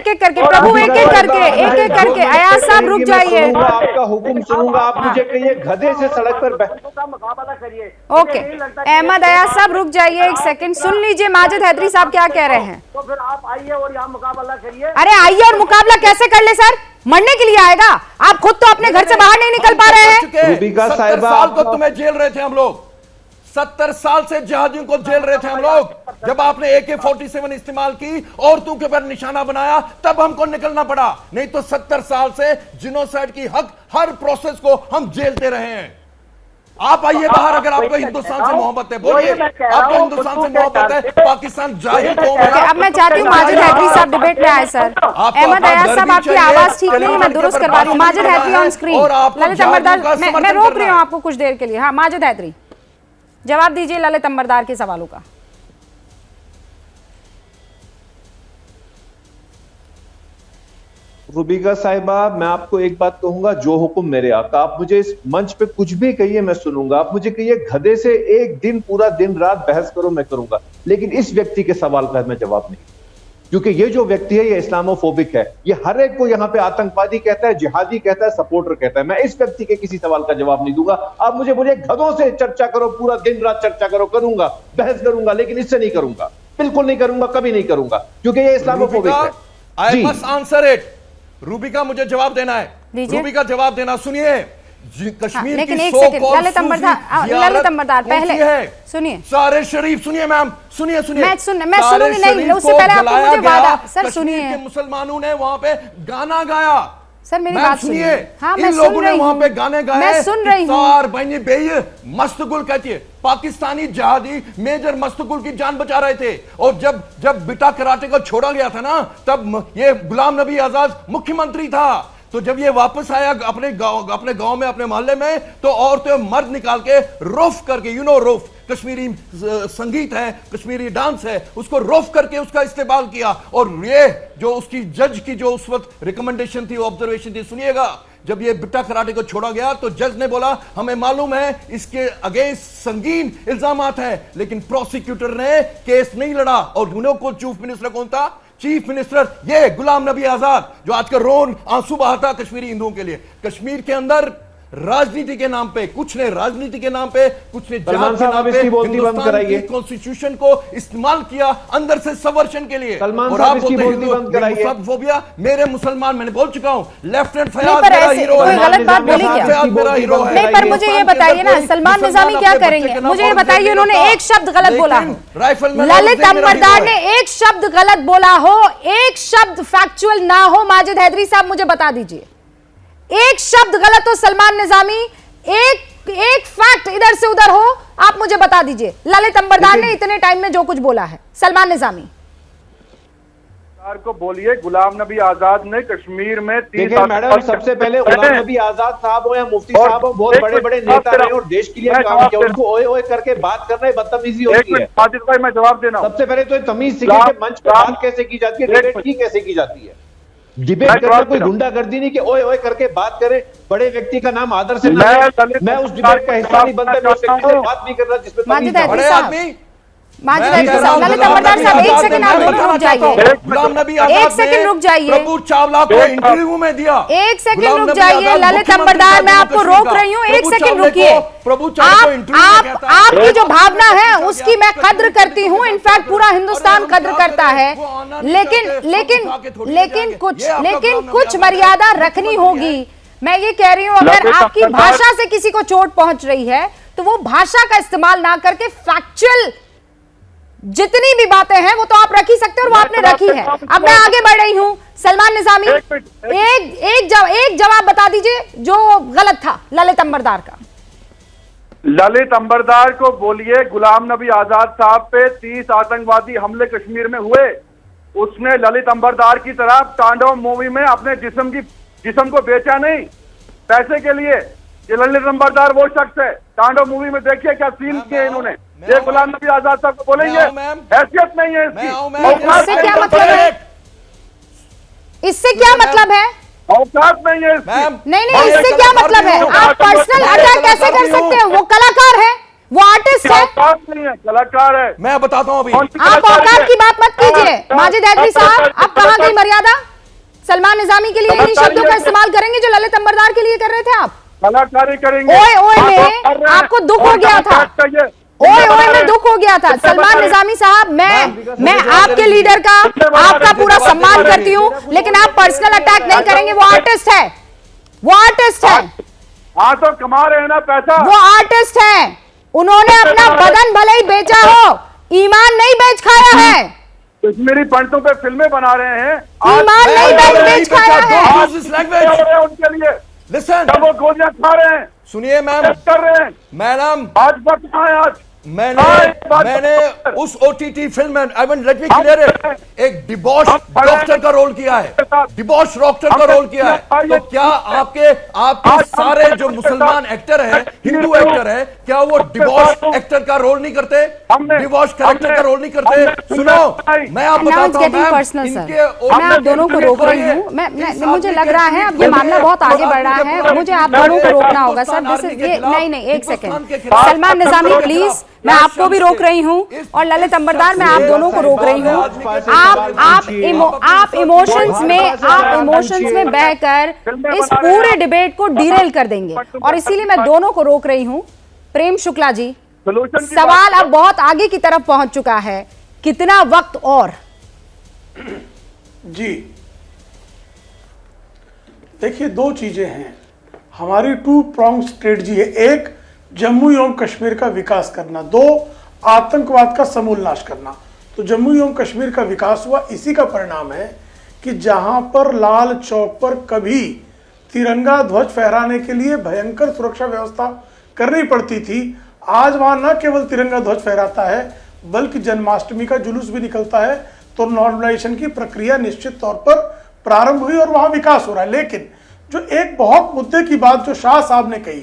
एक करके प्रभु, एक एक करके अयाज साहब रुक जाइए, आपका हुक्म सुनूंगा। आप मुझे कहिए गधे से सड़क पर मुकाबला करिए। ओके, अहमद अयाज साहब रुक जाइए एक सेकंड, सुन लीजिए माजिद हैदरी साहब क्या कह रहे हैं। तो फिर आप आइए और यहाँ मुकाबला करिए। अरे आइए और मुकाबला कैसे कर ले सर? मरने के लिए आएगा? आप खुद तो अपने घर से बाहर नहीं निकल पा रहे हैं। रूबिका 70 साहिबा, साल को तुम्हें जेल रहे थे हम लोग, 70 साल से जिहादियों को जेल रहे थे हम लोग। जब आपने AK-47 इस्तेमाल की, औरतों के ऊपर निशाना बनाया, तब हमको निकलना पड़ा, नहीं तो 70 साल से जिनोसाइड की हर प्रोसेस को हम जेलते रहे हैं। आप आइए बाहर, अगर आपको हिंदुस्तान से मोहब्बत है बोलिए, आपको हिंदुस्तान से मोहब्बत है, पाकिस्तान जाहिल कौम है। अब मैं चाहती हूँ माजिद हैदरी साहब डिबेट में आए सर। अहमद अयाज साहब, आपकी आवाज ठीक नहीं, मैं दुरुस्त करवा रही हूँ। Majid Haidari on screen. ललित अंबरदार, मैं रोक रही हूँ आपको कुछ देर के लिए। हाँ माजिद हैदरी, जवाब दीजिए ललित अंबरदार के सवालों का। रूबिका साहिबा, मैं आपको एक बात कहूंगा, जो हुक्म मेरे आका, आप मुझे इस मंच पे कुछ भी कहिए मैं सुनूंगा। आप मुझे कहिए गधे से एक दिन पूरा दिन रात बहस करो, मैं करूंगा, लेकिन इस व्यक्ति के सवाल का मैं जवाब नहीं, क्योंकि ये जो व्यक्ति है ये इस्लामोफोबिक है। ये हर एक को यहाँ पे आतंकवादी कहता है, जिहादी कहता है, सपोर्टर कहता है। मैं इस व्यक्ति के किसी सवाल का जवाब नहीं दूंगा। आप मुझे बोलिए गधों से चर्चा करो, पूरा दिन रात चर्चा करो, करूंगा, बहस करूंगा, लेकिन इससे नहीं करूंगा, बिल्कुल नहीं करूंगा, कभी नहीं करूंगा, क्योंकि ये इस्लामोफोबिक है। I must answer it. Rubika मुझे जवाब देना है, रूबिका जवाब देना। सुनिए, कश्मीर लेकिन की एक सेकंड, ललित अंबरदार पहले सुनिए। सारे शरीफ, सुनिए मैम, सुनिए मैं सुनूंगी नहीं, उससे पहले आपको मुझे वादा, सर सुनिए। मुसलमानों ने वहां पे गाना गाया, सर मेरी बात सुनिए। हाँ इन लोगों ने वहां पे गाने गाए, मैं सुन रही हूँ। मस्तगुल कहती है, पाकिस्तानी जहादी मेजर मस्तगुल की जान बचा रहे थे। और जब बिटा कराटे को छोड़ा गया था ना, तब ये गुलाम नबी आजाद मुख्यमंत्री था। तो जब ये वापस आया अपने गांव में, अपने मोहल्ले में, तो औरतें मर्द निकाल के रोफ करके, रोफ कश्मीरी संगीत है, कश्मीरी डांस है, उसको रोफ करके उसका इस्तेमाल किया। और ये जो उसकी जज की जो उस वक्त रिकमेंडेशन थी, ऑब्जर्वेशन थी, सुनिएगा, जब ये बिट्टा कराटे को छोड़ा गया तो जज ने बोला हमें मालूम है इसके अगेंस्ट संगीन इल्जामात हैं, लेकिन प्रोसिक्यूटर ने केस नहीं लड़ा। और उन्होंने को चीफ मिनिस्टर कौन था? चीफ मिनिस्टर ये गुलाम नबी आजाद, जो आजकल रोन आंसू बहाता कश्मीरी हिंदुओं के लिए। कश्मीर के अंदर राजनीति के नाम पे, कुछ ने राजनीति के नाम पे, कुछ ने जहाद के नाम पे हिंदुस्तान की कॉन्स्टिट्यूशन को इस्तेमाल किया अंदर से सबवर्शन के लिए। और आप बोलते हैं मेरे मुसलमान, मैंने बोल चुका हूं, लेफ्टिनेंट फयाज मेरा हीरो है, गलत बात बोली क्या? मेरा हीरो है। नहीं, पर मुझे ये बताइए ना, सलमान निजामी क्या करेंगे? मुझे ये बताइए, उन्होंने एक शब्द गलत बोला हो, ललित अंबरदार ने एक शब्द गलत बोला हो, एक शब्द फैक्चुअल ना हो, माजिद हैदरी साहब मुझे बता दीजिए, एक शब्द गलत हो सलमान निजामी, एक फैक्ट इधर से उधर हो, आप मुझे बता दीजिए। ललित अंबरदार ने इतने टाइम में जो कुछ बोला है, सलमान निजामी को बोलिए। गुलाम नबी आजाद ने कश्मीर में मैडम, सबसे पहले गुलाम नबी आजाद साहब हो या मुफ्ती साहब हो, बहुत बड़े बड़े नेता रहे और देश के लिए काम किया, उनको ओए ओए करके बात करना बदतमीजी होती है। साजिद भाई मैं जवाब देना, सबसे पहले तो तमीज सीखिए कि मंच पर बात कैसे की जाती है, डिबेट की कैसे की जाती है। डिबेट करना कोई गुंडागर्दी नहीं कि ओए ओए करके बात करे, बड़े व्यक्ति का नाम आदर से मैं उस डिबेट का हिस्सा नहीं बनता, मैं उस व्यक्ति से बात नहीं कर रहा जिसमें बड़े आदमी माजिद अहमद साहब, ललित अंबरदार साहब, एक सेकंड आप दोनों रुक जाइए। गुलाम नबी एक आजाद सेकंड ने रुक जाइए। प्रभु चावला को इंटरव्यू में दिया। एक सेकंड गुलाम रुक नबी जाइए आजाद ललित मुख्यमंत्री अंबरदार, मैं था आपको जम्मू रोक कश्मीर रही हूँ, का। एक प्रभु सेकंड चावले रुकिए। को प्रभु चावले को इंटरव्यू में आप कहता है, आपकी जो भावना है उसकी मैं कद्र करती हूँ, इनफैक्ट पूरा हिंदुस्तान कद्र करता है, लेकिन कुछ मर्यादा रखनी होगी। मैं ये कह रही हूँ, अगर आपकी भाषा से किसी को चोट पहुंच रही है तो वो भाषा का इस्तेमाल ना करके फैक्चुअल जितनी भी बातें हैं वो तो आप रख ही सकते हैं और वो आपने रखी है। अब मैं आगे बढ़ रही हूं। सलमान निजामी, एक जवाब बता दीजिए जो गलत था ललित अंबरदार का। ललित अंबरदार को बोलिए गुलाम नबी आजाद साहब पे 30 आतंकवादी हमले कश्मीर में हुए, उसने ललित अंबरदार की तरह तांडव मूवी में अपने जिस्म को बेचा नहीं पैसे के लिए। ये ललित अंबरदार वो शख्स है। तांडव मूवी में देखिए क्या सीन किए इन्होंने। ये गुलाम नबी आजाद साहब को बोलेंगे, हैसियत नहीं है इसकी। इससे क्या मतलब है? इससे क्या मतलब है? औकात नहीं है इसकी। नहीं, इससे क्या मतलब है? आप पर्सनल अटैक कैसे कर सकते हैं? वो कलाकार है, वो आर्टिस्ट है। औकात नहीं है, कलाकार है। मैं बताता हूं अभी। आप औकात की बात मत कीजिए। माजिद हैदरी साहब, अब कहां गई मर्यादा? सलमान निजामी के लिए इन्हीं शब्दों का इस्तेमाल करेंगे जो ललित अंबरदार के लिए कर रहे थे आप? कलाकारी करेंगे। ओए ओए में आपको दुख हो गया था, ओए ओए में दुख हो गया था। सलमान निजामी साहब, मैं आपके लीडर का आपका पूरा सम्मान करती हूँ, लेकिन आप पर्सनल अटैक नहीं करेंगे। वो आर्टिस्ट है, वो आर्टिस्ट है। हाँ तो कमा रहे हैं ना पैसा। वो आर्टिस्ट है, उन्होंने अपना बदन भले ही बेचा हो, ईमान नहीं बेच खाया है। कश्मीरी पंडितों पे फिल्में बना रहे हैं, ईमान नहीं बेच खाया है। उनके लिए लिसन, जब वो गोलियां खा रहे हैं, सुनिए मैम, कर रहे हैं। मैडम, भाजपा कहाँ है आज? मैंने उस ओटीटी फिल्म में, I mean let me clear it, एक डिबॉश डॉक्टर का रोल किया है, डिबॉश डॉक्टर का रोल किया है। तो क्या आपके सारे जो मुसलमान एक्टर हैं, हिंदू एक्टर हैं, क्या वो डिबॉश एक्टर का रोल नहीं करते? डिबॉश कैरेक्टर का रोल नहीं करते? सुनो, मैं आप बताता हूं मैम, मैं आप दोनों को रोक रही हूँ। मुझे लग रहा है अब ये मामला बहुत आगे बढ़ रहा है, मुझे आप दोनों को रोकना होगा सर। दिस इज ये नहीं, एक सेकंड। सलमान निजामी प्लीज, मैं आपको भी रोक रही हूँ, और ललित अंबरदार, मैं आप दोनों को रोक रही हूँ। आप इमोशंस में बहकर इस पूरे डिबेट को डीरेल कर देंगे, और इसीलिए मैं दोनों को रोक रही हूँ। प्रेम शुक्ला जी, सवाल अब बहुत आगे की तरफ पहुंच चुका है, कितना वक्त और? जी देखिए, दो चीजें हैं हमारी, 2 pronged स्ट्रेटजी है। एक, जम्मू एवं कश्मीर का विकास करना, 2, आतंकवाद का समूल नाश करना। तो जम्मू एवं कश्मीर का विकास हुआ, इसी का परिणाम है कि जहां पर लाल चौक पर कभी तिरंगा ध्वज फहराने के लिए भयंकर सुरक्षा व्यवस्था करनी पड़ती थी, आज वहां न केवल तिरंगा ध्वज फहराता है बल्कि जन्माष्टमी का जुलूस भी निकलता है। तो नॉर्मलाइजेशन की प्रक्रिया निश्चित तौर पर प्रारंभ हुई और वहां विकास हो रहा है। लेकिन जो एक बहुत मुद्दे की बात जो शाह साहब ने कही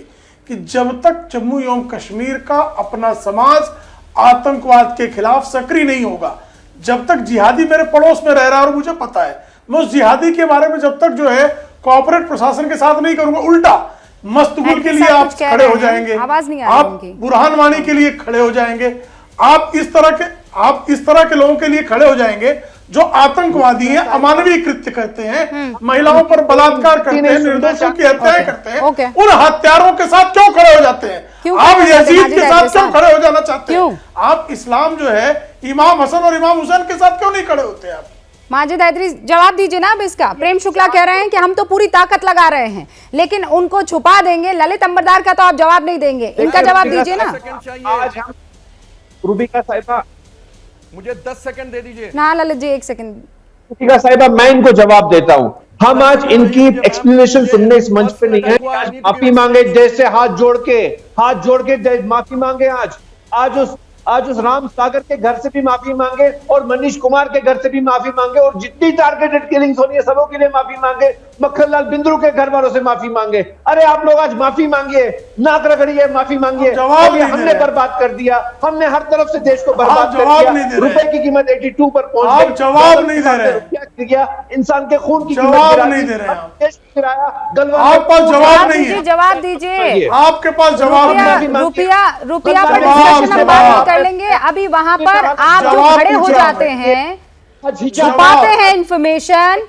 कि जब तक जम्मू एवं कश्मीर का अपना समाज आतंकवाद के खिलाफ सक्रिय नहीं होगा, जब तक जिहादी मेरे पड़ोस में रह रहा है और मुझे पता है, मैं उस जिहादी के बारे में जब तक जो है कोऑपरेट प्रशासन के साथ नहीं करूंगा, उल्टा मस्तगुल के लिए आप खड़े हो जाएंगे, आप बुरहान वानी के लिए खड़े हो जाएंगे, आप इस तरह के लोगों के लिए खड़े हो जाएंगे जो आतंकवादी हैं, अमानवीय कृत्य करते हैं, महिलाओं पर बलात्कार करते हैं, निर्दोषों की हत्याएं करते हैं, उन हत्यारों के साथ क्यों खड़े हो जाते हैं? आप यजीद के साथ क्यों खड़े हो जाना चाहते हैं? आप इस्लाम जो है इमाम हसन और इमाम हुसैन के साथ क्यों नहीं खड़े होते? आप माजिद हैदरी जवाब दीजिए ना अब इसका। प्रेम शुक्ला कह रहे हैं कि हम तो पूरी ताकत लगा रहे हैं लेकिन उनको छुपा देंगे। ललित अंबरदार का तो आप जवाब नहीं देंगे, इनका जवाब दीजिए ना। रूबिका साहिबा, मुझे 10 सेकंड दे दीजिए ना। ललित जी 1 सेकंड। रूबिका साहिबा, मैं इनको जवाब देता हूं। हम आज इनकी एक्सप्लेनेशन सुनने इस मंच पे नहीं है। आज माफी मांगे, जैसे हाथ जोड़ के माफी मांगे। आज उस राम सागर के घर से भी माफी मांगे और मनीष कुमार के घर से भी माफी मांगे और जितनी टारगेटेड किलिंग्स होनी है सबों के लिए माफी मांगे। मक्खन लाल बिंद्रू के घर वालों से माफी मांगे। अरे आप लोग आज माफी मांगिए, नाक रगड़िए, माफी मांगिए। हमने बर्बाद कर दिया, हमने हर तरफ से देश को बर्बाद कर दिया। रुपए की कीमत 82 पर पहुंच गई। जवाब नहीं दे रहे। गिर गया, इंसान के खून की जवाब कीमत नहीं दे रहे हैं आप। देश गिराया, गलवान आप पास जवाब नहीं है। जवाब दीजिए। आपके पास जवाब नहीं है। रुपया पर डिस्कशन हम बाद में कर लेंगे। अभी वहां पर आप जो खड़े हो जाते हैं, छुपाते हैं इंफॉर्मेशन,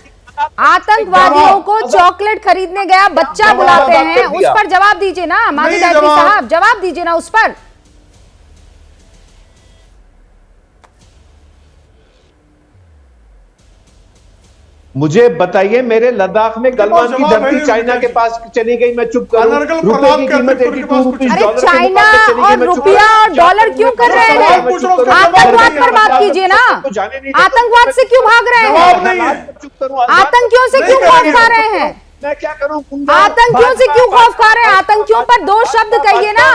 आतंकवादियों को चॉकलेट खरीदने गया बच्चा बुलाते हैं, उस पर जवाब दीजिए ना माजिद हैदरी साहब, जवाब दीजिए ना उस पर। मुझे बताइए, मेरे लद्दाख में गलवान की धरती चाइना के पास चली गई, मैं चुप करूं? रुपए की कीमत 82 रुपीस। अरे चाइना और रुपया और डॉलर क्यों कर रहे हैं? आतंकवाद पर बात कीजिए ना। आतंकवाद से क्यों भाग रहे हैं? आतंकियों से क्यों खौफ खा रहे हैं? मैं क्या करूं? आतंकियों से क्यों खौफ खा रहे हैं? आतंकियों पर दो शब्द कहिए ना।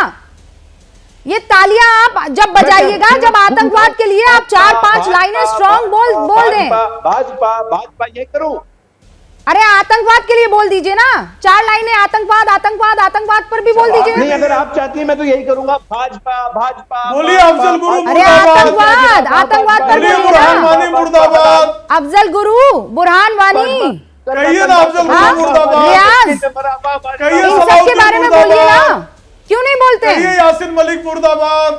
ये तालियां आप जब बजाइएगा, जब आतंकवाद के लिए आप 4-5 लाइनें स्ट्रॉन्ग बोल दें। भाजपा ये करूं? अरे आतंकवाद के लिए बोल दीजिए ना, 4 लाइनें आतंकवाद पर भी बोल दीजिए। नहीं, अगर आप चाहती हैं मैं तो यही करूंगा, भाजपा। बोलिए अफजल गुरु अरे आतंकवाद पर बुरहान वानी मुर्दाबाद। अफजल गुरु बुरहान वानी कहिए ना, अफजल गुरु मुर्दाबाद। रियाज, इन सब के बारे में बोलिए ना, क्यों नहीं बोलते? यासिन मलिक मुर्दाबाद।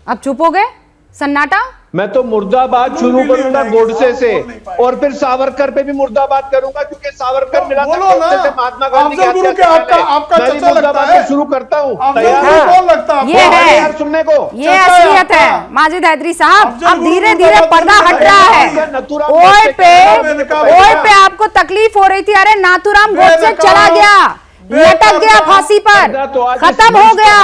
अब चुप हो गए, सन्नाटा। मैं तो मुर्दाबाद शुरू करूंगा गोडसे से, और फिर सावरकर पे भी मुर्दाबाद करूंगा, क्योंकि सावरकर मिला था गोडसे से महात्मा गांधी के गुरु के आपका चचा लगता है। शुरू करता हूँ, ये है यार सुनने को, ये असलियत है माजिद हैदरी साहब। अब धीरे धीरे पर्दा हट रहा है। ओए पे आपको तकलीफ हो रही थी, अरे नाथूराम गोडसे चला गया, लटक गया फांसी पर, खत्म हो गया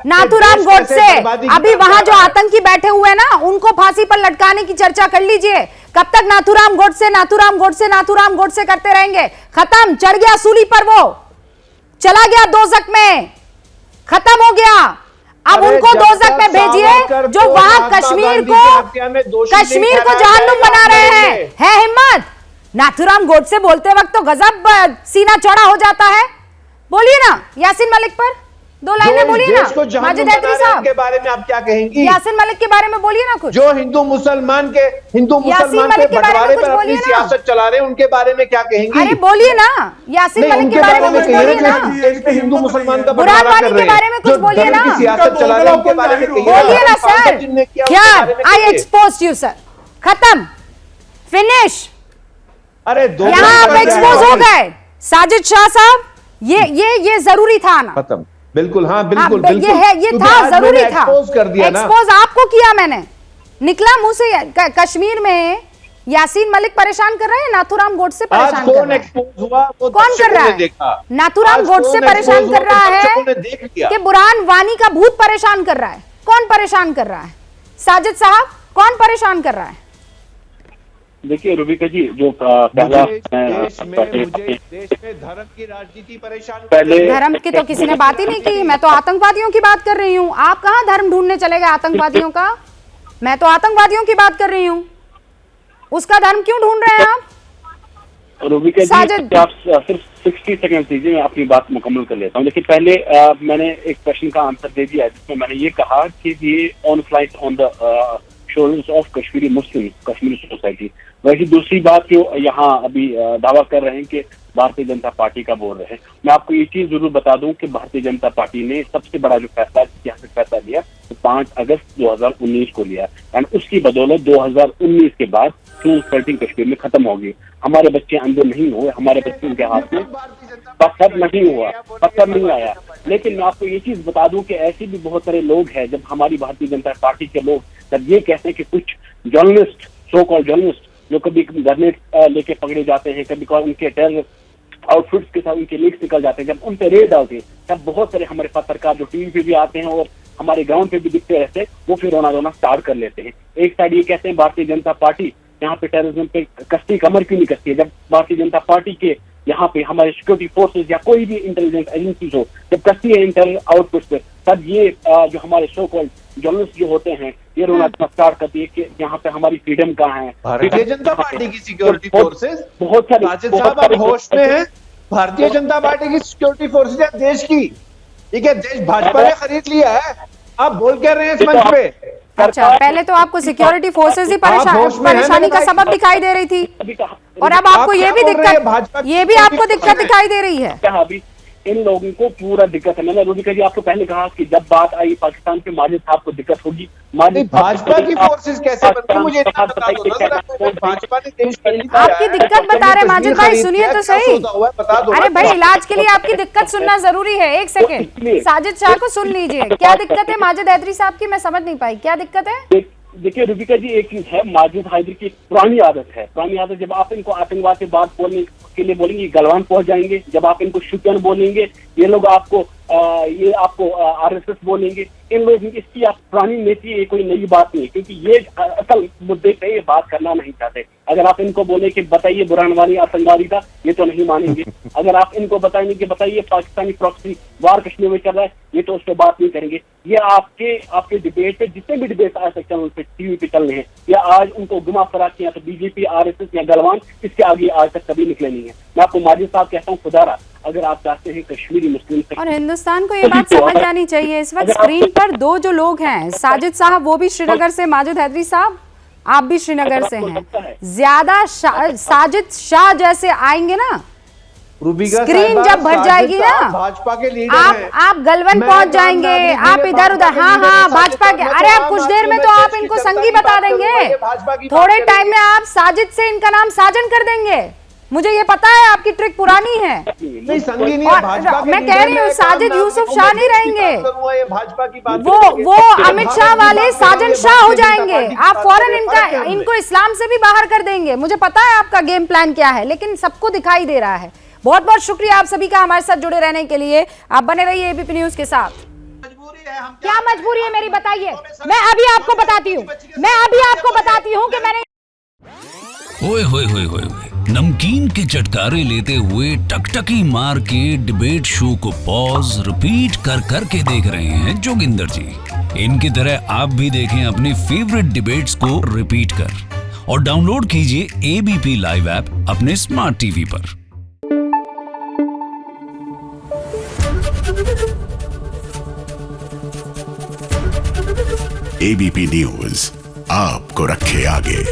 नाथूराम गोडसे। अभी वहां जो आतंकी बैठे हुए हैं ना, उनको फांसी पर लटकाने की चर्चा कर लीजिए। कब तक नाथूराम गोडसे करते रहेंगे? खत्म, चढ़ गया सूली पर, वो चला गया दोजक में, खत्म हो गया। अब उनको दोजक में भेजिए जो वहां कश्मीर को जहन्नुम बना रहे हैं। है हिम्मत? नाथूराम गोडसे बोलते वक्त तो गजब सीना चौड़ा हो जाता है। बोलिए ना यासिन मलिक पर 2 लाइनें बोलिए ना माजिद हैदरी साहब के बारे में आप क्या कहेंगी? यासिन मलिक के बारे में बोलिए ना कुछ। जो हिंदू मुसलमान के बंटवारे पर अपनी सियासत चला रहे हैं, उनके बारे में क्या कहेंगी? अरे बोलिए ना यासिन मलिक के बारे में कुछ बोलिए ना। हिंदू मुसलमान का बुरहान वानी के बारे में कुछ बोलिए ना, सियासत चला रहे हैं उनके बारे में बोलिए ना सर। क्या आई एक्सपोज यू सर, खत्म, फिनिश। अरे यहाँ आप एक्सपोज हो गए साजिद शाह साहब, ये जरूरी था ना। खत्म, बिल्कुल, हाँ बिल्कुल, ये था, जरूरी था। कर दिया ना, एक्सपोज आपको किया मैंने, निकला मुंह से। कश्मीर में यासीन मलिक परेशान कर रहे हैं, नाथूराम गोडसे परेशान कर रहा है। कौन कर रहा है? नाथूराम गोडसे परेशान कर रहा है कि बुरहान वानी का भूत परेशान कर रहा है? कौन परेशान कर रहा है? साजिद साहब, कौन परेशान कर रहा है? देखिए रुबिका जी, जो पहला देश में धर्म की राजनीति परेशान, पहले धर्म की तो किसी ने बात ही नहीं की। मैं तो आतंकवादियों की बात कर रही हूँ। आप कहाँ धर्म ढूंढने चले गए आतंकवादियों का? मैं तो आतंकवादियों की बात कर रही हूँ, उसका धर्म क्यों ढूंढ रहे हैं आप? रुबिका जी, आप सिर्फ 60 सेकंड दीजिए, मैं अपनी बात मुकम्मल कर लेता हूँ। देखिए पहले मैंने एक क्वेश्चन का आंसर दे दिया, जिसमें मैंने ये कहा कि ये on flight on the shoulders of Kashmiri Muslim, Kashmiri society. वैसे दूसरी बात जो यहाँ अभी दावा कर रहे हैं कि भारतीय जनता पार्टी का बोल रहे हैं, मैं आपको ये चीज जरूर बता दूं कि भारतीय जनता पार्टी ने सबसे बड़ा जो फैसला लिया तो 5 अगस्त 2019 को लिया, एंड उसकी बदौलत 2019 के बाद ट्रू सर्टिंग कश्मीर में खत्म हो गई। हमारे बच्चे अंधे नहीं हुए, हमारे बच्चे उनके हाथ में पत्थर नहीं हुआ, पत्थर नहीं आया। लेकिन मैं आपको ये चीज बता दूं कि ऐसे भी बहुत सारे लोग हैं, जब हमारी भारतीय जनता पार्टी के लोग जब ये कहते हैं कि कुछ जर्नलिस्ट, सो कॉल्ड जर्नलिस्ट, जो कभी ग्रेनेड लेके पकड़े जाते हैं, कभी उनके टेरर आउटफिट्स के साथ उनके लीक्स निकल जाते हैं, जब उन पे रेड डालते हैं, तब बहुत सारे हमारे पत्रकार जो टीवी पे भी आते हैं और हमारे ग्राउंड पे भी दिखते रहते हैं, वो फिर रोना स्टार्ट कर लेते हैं। एक साइड ये कहते हैं भारतीय जनता पार्टी यहाँ पे टेररिज्म पे कसती कमर क्यों नहीं कसती है, जब भारतीय जनता पार्टी के यहाँ पे हमारे सिक्योरिटी फोर्सेज या कोई भी इंटेलिजेंस एजेंसीज हो जब कसती है इंटर आउटपुट पे, तब ये जो हमारे सो कॉल्ड जर्नलिस्ट जो होते हैं ये रोना स्टार्ट करती है कि यहाँ पे हमारी फ्रीडम कहाँ है। भारतीय जनता पार्टी की सिक्योरिटी फोर्सेज बहुत सारे, राजद साहब आप होश में हैं? भारतीय जनता पार्टी की सिक्योरिटी फोर्सेज देश की, ठीक है, देश भाजपा ने खरीद लिया है। आप बोल क्या रहे हैं इस मंच पे? अच्छा, पहले तो आपको सिक्योरिटी फोर्सेस ही परेशानी का सबब दिखाई दे रही थी, और अब आपको ये भी आपको दिक्कत दिखाई दे रही है। अभी इन लोगों को पूरा दिक्कत है। मैंने रूबिका जी आपको पहले कहा कि जब बात आई पाकिस्तान के माजिद साहब को दिक्कत होगी। भाजपा की फोर्सेस कैसे बनती है मुझे बता दो ना, भाजपा ने देश आपकी दिक्कत बता रहे माजिद भाई, सुनिए तो सही। अरे भाई, इलाज के लिए आपकी दिक्कत सुनना जरूरी है। एक सेकेंड, साजिद शाह को सुन लीजिए। क्या दिक्कत है माजिद हैदरी साहब की, मैं समझ नहीं पाई, क्या दिक्कत है? देखिए रूबिका जी, एक चीज है, माजिद हैदरी की पुरानी आदत है। पुरानी आदत, जब आप इनको आतंकवाद की बात बोलने के लिए बोलेंगे गलवान पहुंच जाएंगे, जब आप इनको शुक्र बोलेंगे ये लोग आपको आरएसएस बोलेंगे। इन लोगों की इसकी पुरानी नीति, ये कोई नई बात नहीं है, क्योंकि ये असल मुद्दे पे ये बात करना नहीं चाहते। अगर आप इनको बोले कि बताइए बुरहान वानी आतंकवादी था, ये तो नहीं मानेंगे। अगर आप इनको बताएंगे कि बताइए पाकिस्तानी प्रॉक्सी वार कश्मीर में चल रहा है, ये तो उस पर बात नहीं करेंगे। ये आपके डिबेट पे, जितने भी डिबेट आज तक चैनल पे टीवी पे चल रहे हैं, या आज उनको गुमा फरा के या तो बीजेपी, आरएसएस या गलवान, इसके आगे आज तक कभी निकले नहीं है। मैं आपको माजिद साहब कहता हूँ, खुदारा अगर आप चाहते हैं कश्मीरी मुस्लिम और हिंदुस्तान को ये बात समझ जानी चाहिए। इस वक्त स्क्रीन पर दो जो लोग हैं, साजिद साहब वो भी श्रीनगर से, माजिद हैदरी साहब आप भी श्रीनगर से हैं, ज्यादा साजिद शाह जैसे आएंगे ना, स्क्रीन जब भर जाएगी ना, भाजपा के लीडर आप गलवन पहुंच जाएंगे, आप इधर उधर। हाँ, भाजपा के। अरे आप कुछ देर में तो आप इनको संगी बता देंगे, थोड़े टाइम में आप साजिद से इनका नाम साजन कर देंगे। मुझे ये पता है, आपकी ट्रिक पुरानी है। नहीं, संगी नहीं है, भाजपा मैं कह रही हूँ, साजिद यूसुफ शाह नहीं रहेंगे, भाजपा की बात, वो अमित शाह वाले साजन शाह हो जाएंगे। आप फौरन इनको इस्लाम से भी बाहर कर देंगे। मुझे पता है आपका गेम प्लान क्या है, लेकिन सबको दिखाई दे रहा है। बहुत बहुत शुक्रिया आप सभी का हमारे साथ जुड़े रहने के लिए। आप बने रहिए एबीपी न्यूज के साथ। क्या मजबूरी है मेरी, बताइए। मैं अभी आपको बताती हूँ कि मैंने ओए होए होए होए नमकीन के चटकारे लेते हुए टकटकी मार के डिबेट शो को पॉज रिपीट कर कर के देख रहे हैं जोगिंदर जी। इनकी तरह आप भी देखें अपनी फेवरेट डिबेट्स को रिपीट कर, और डाउनलोड कीजिए एबीपी लाइव ऐप अपने स्मार्ट टीवी पर। एबीपी न्यूज आपको रखे आगे।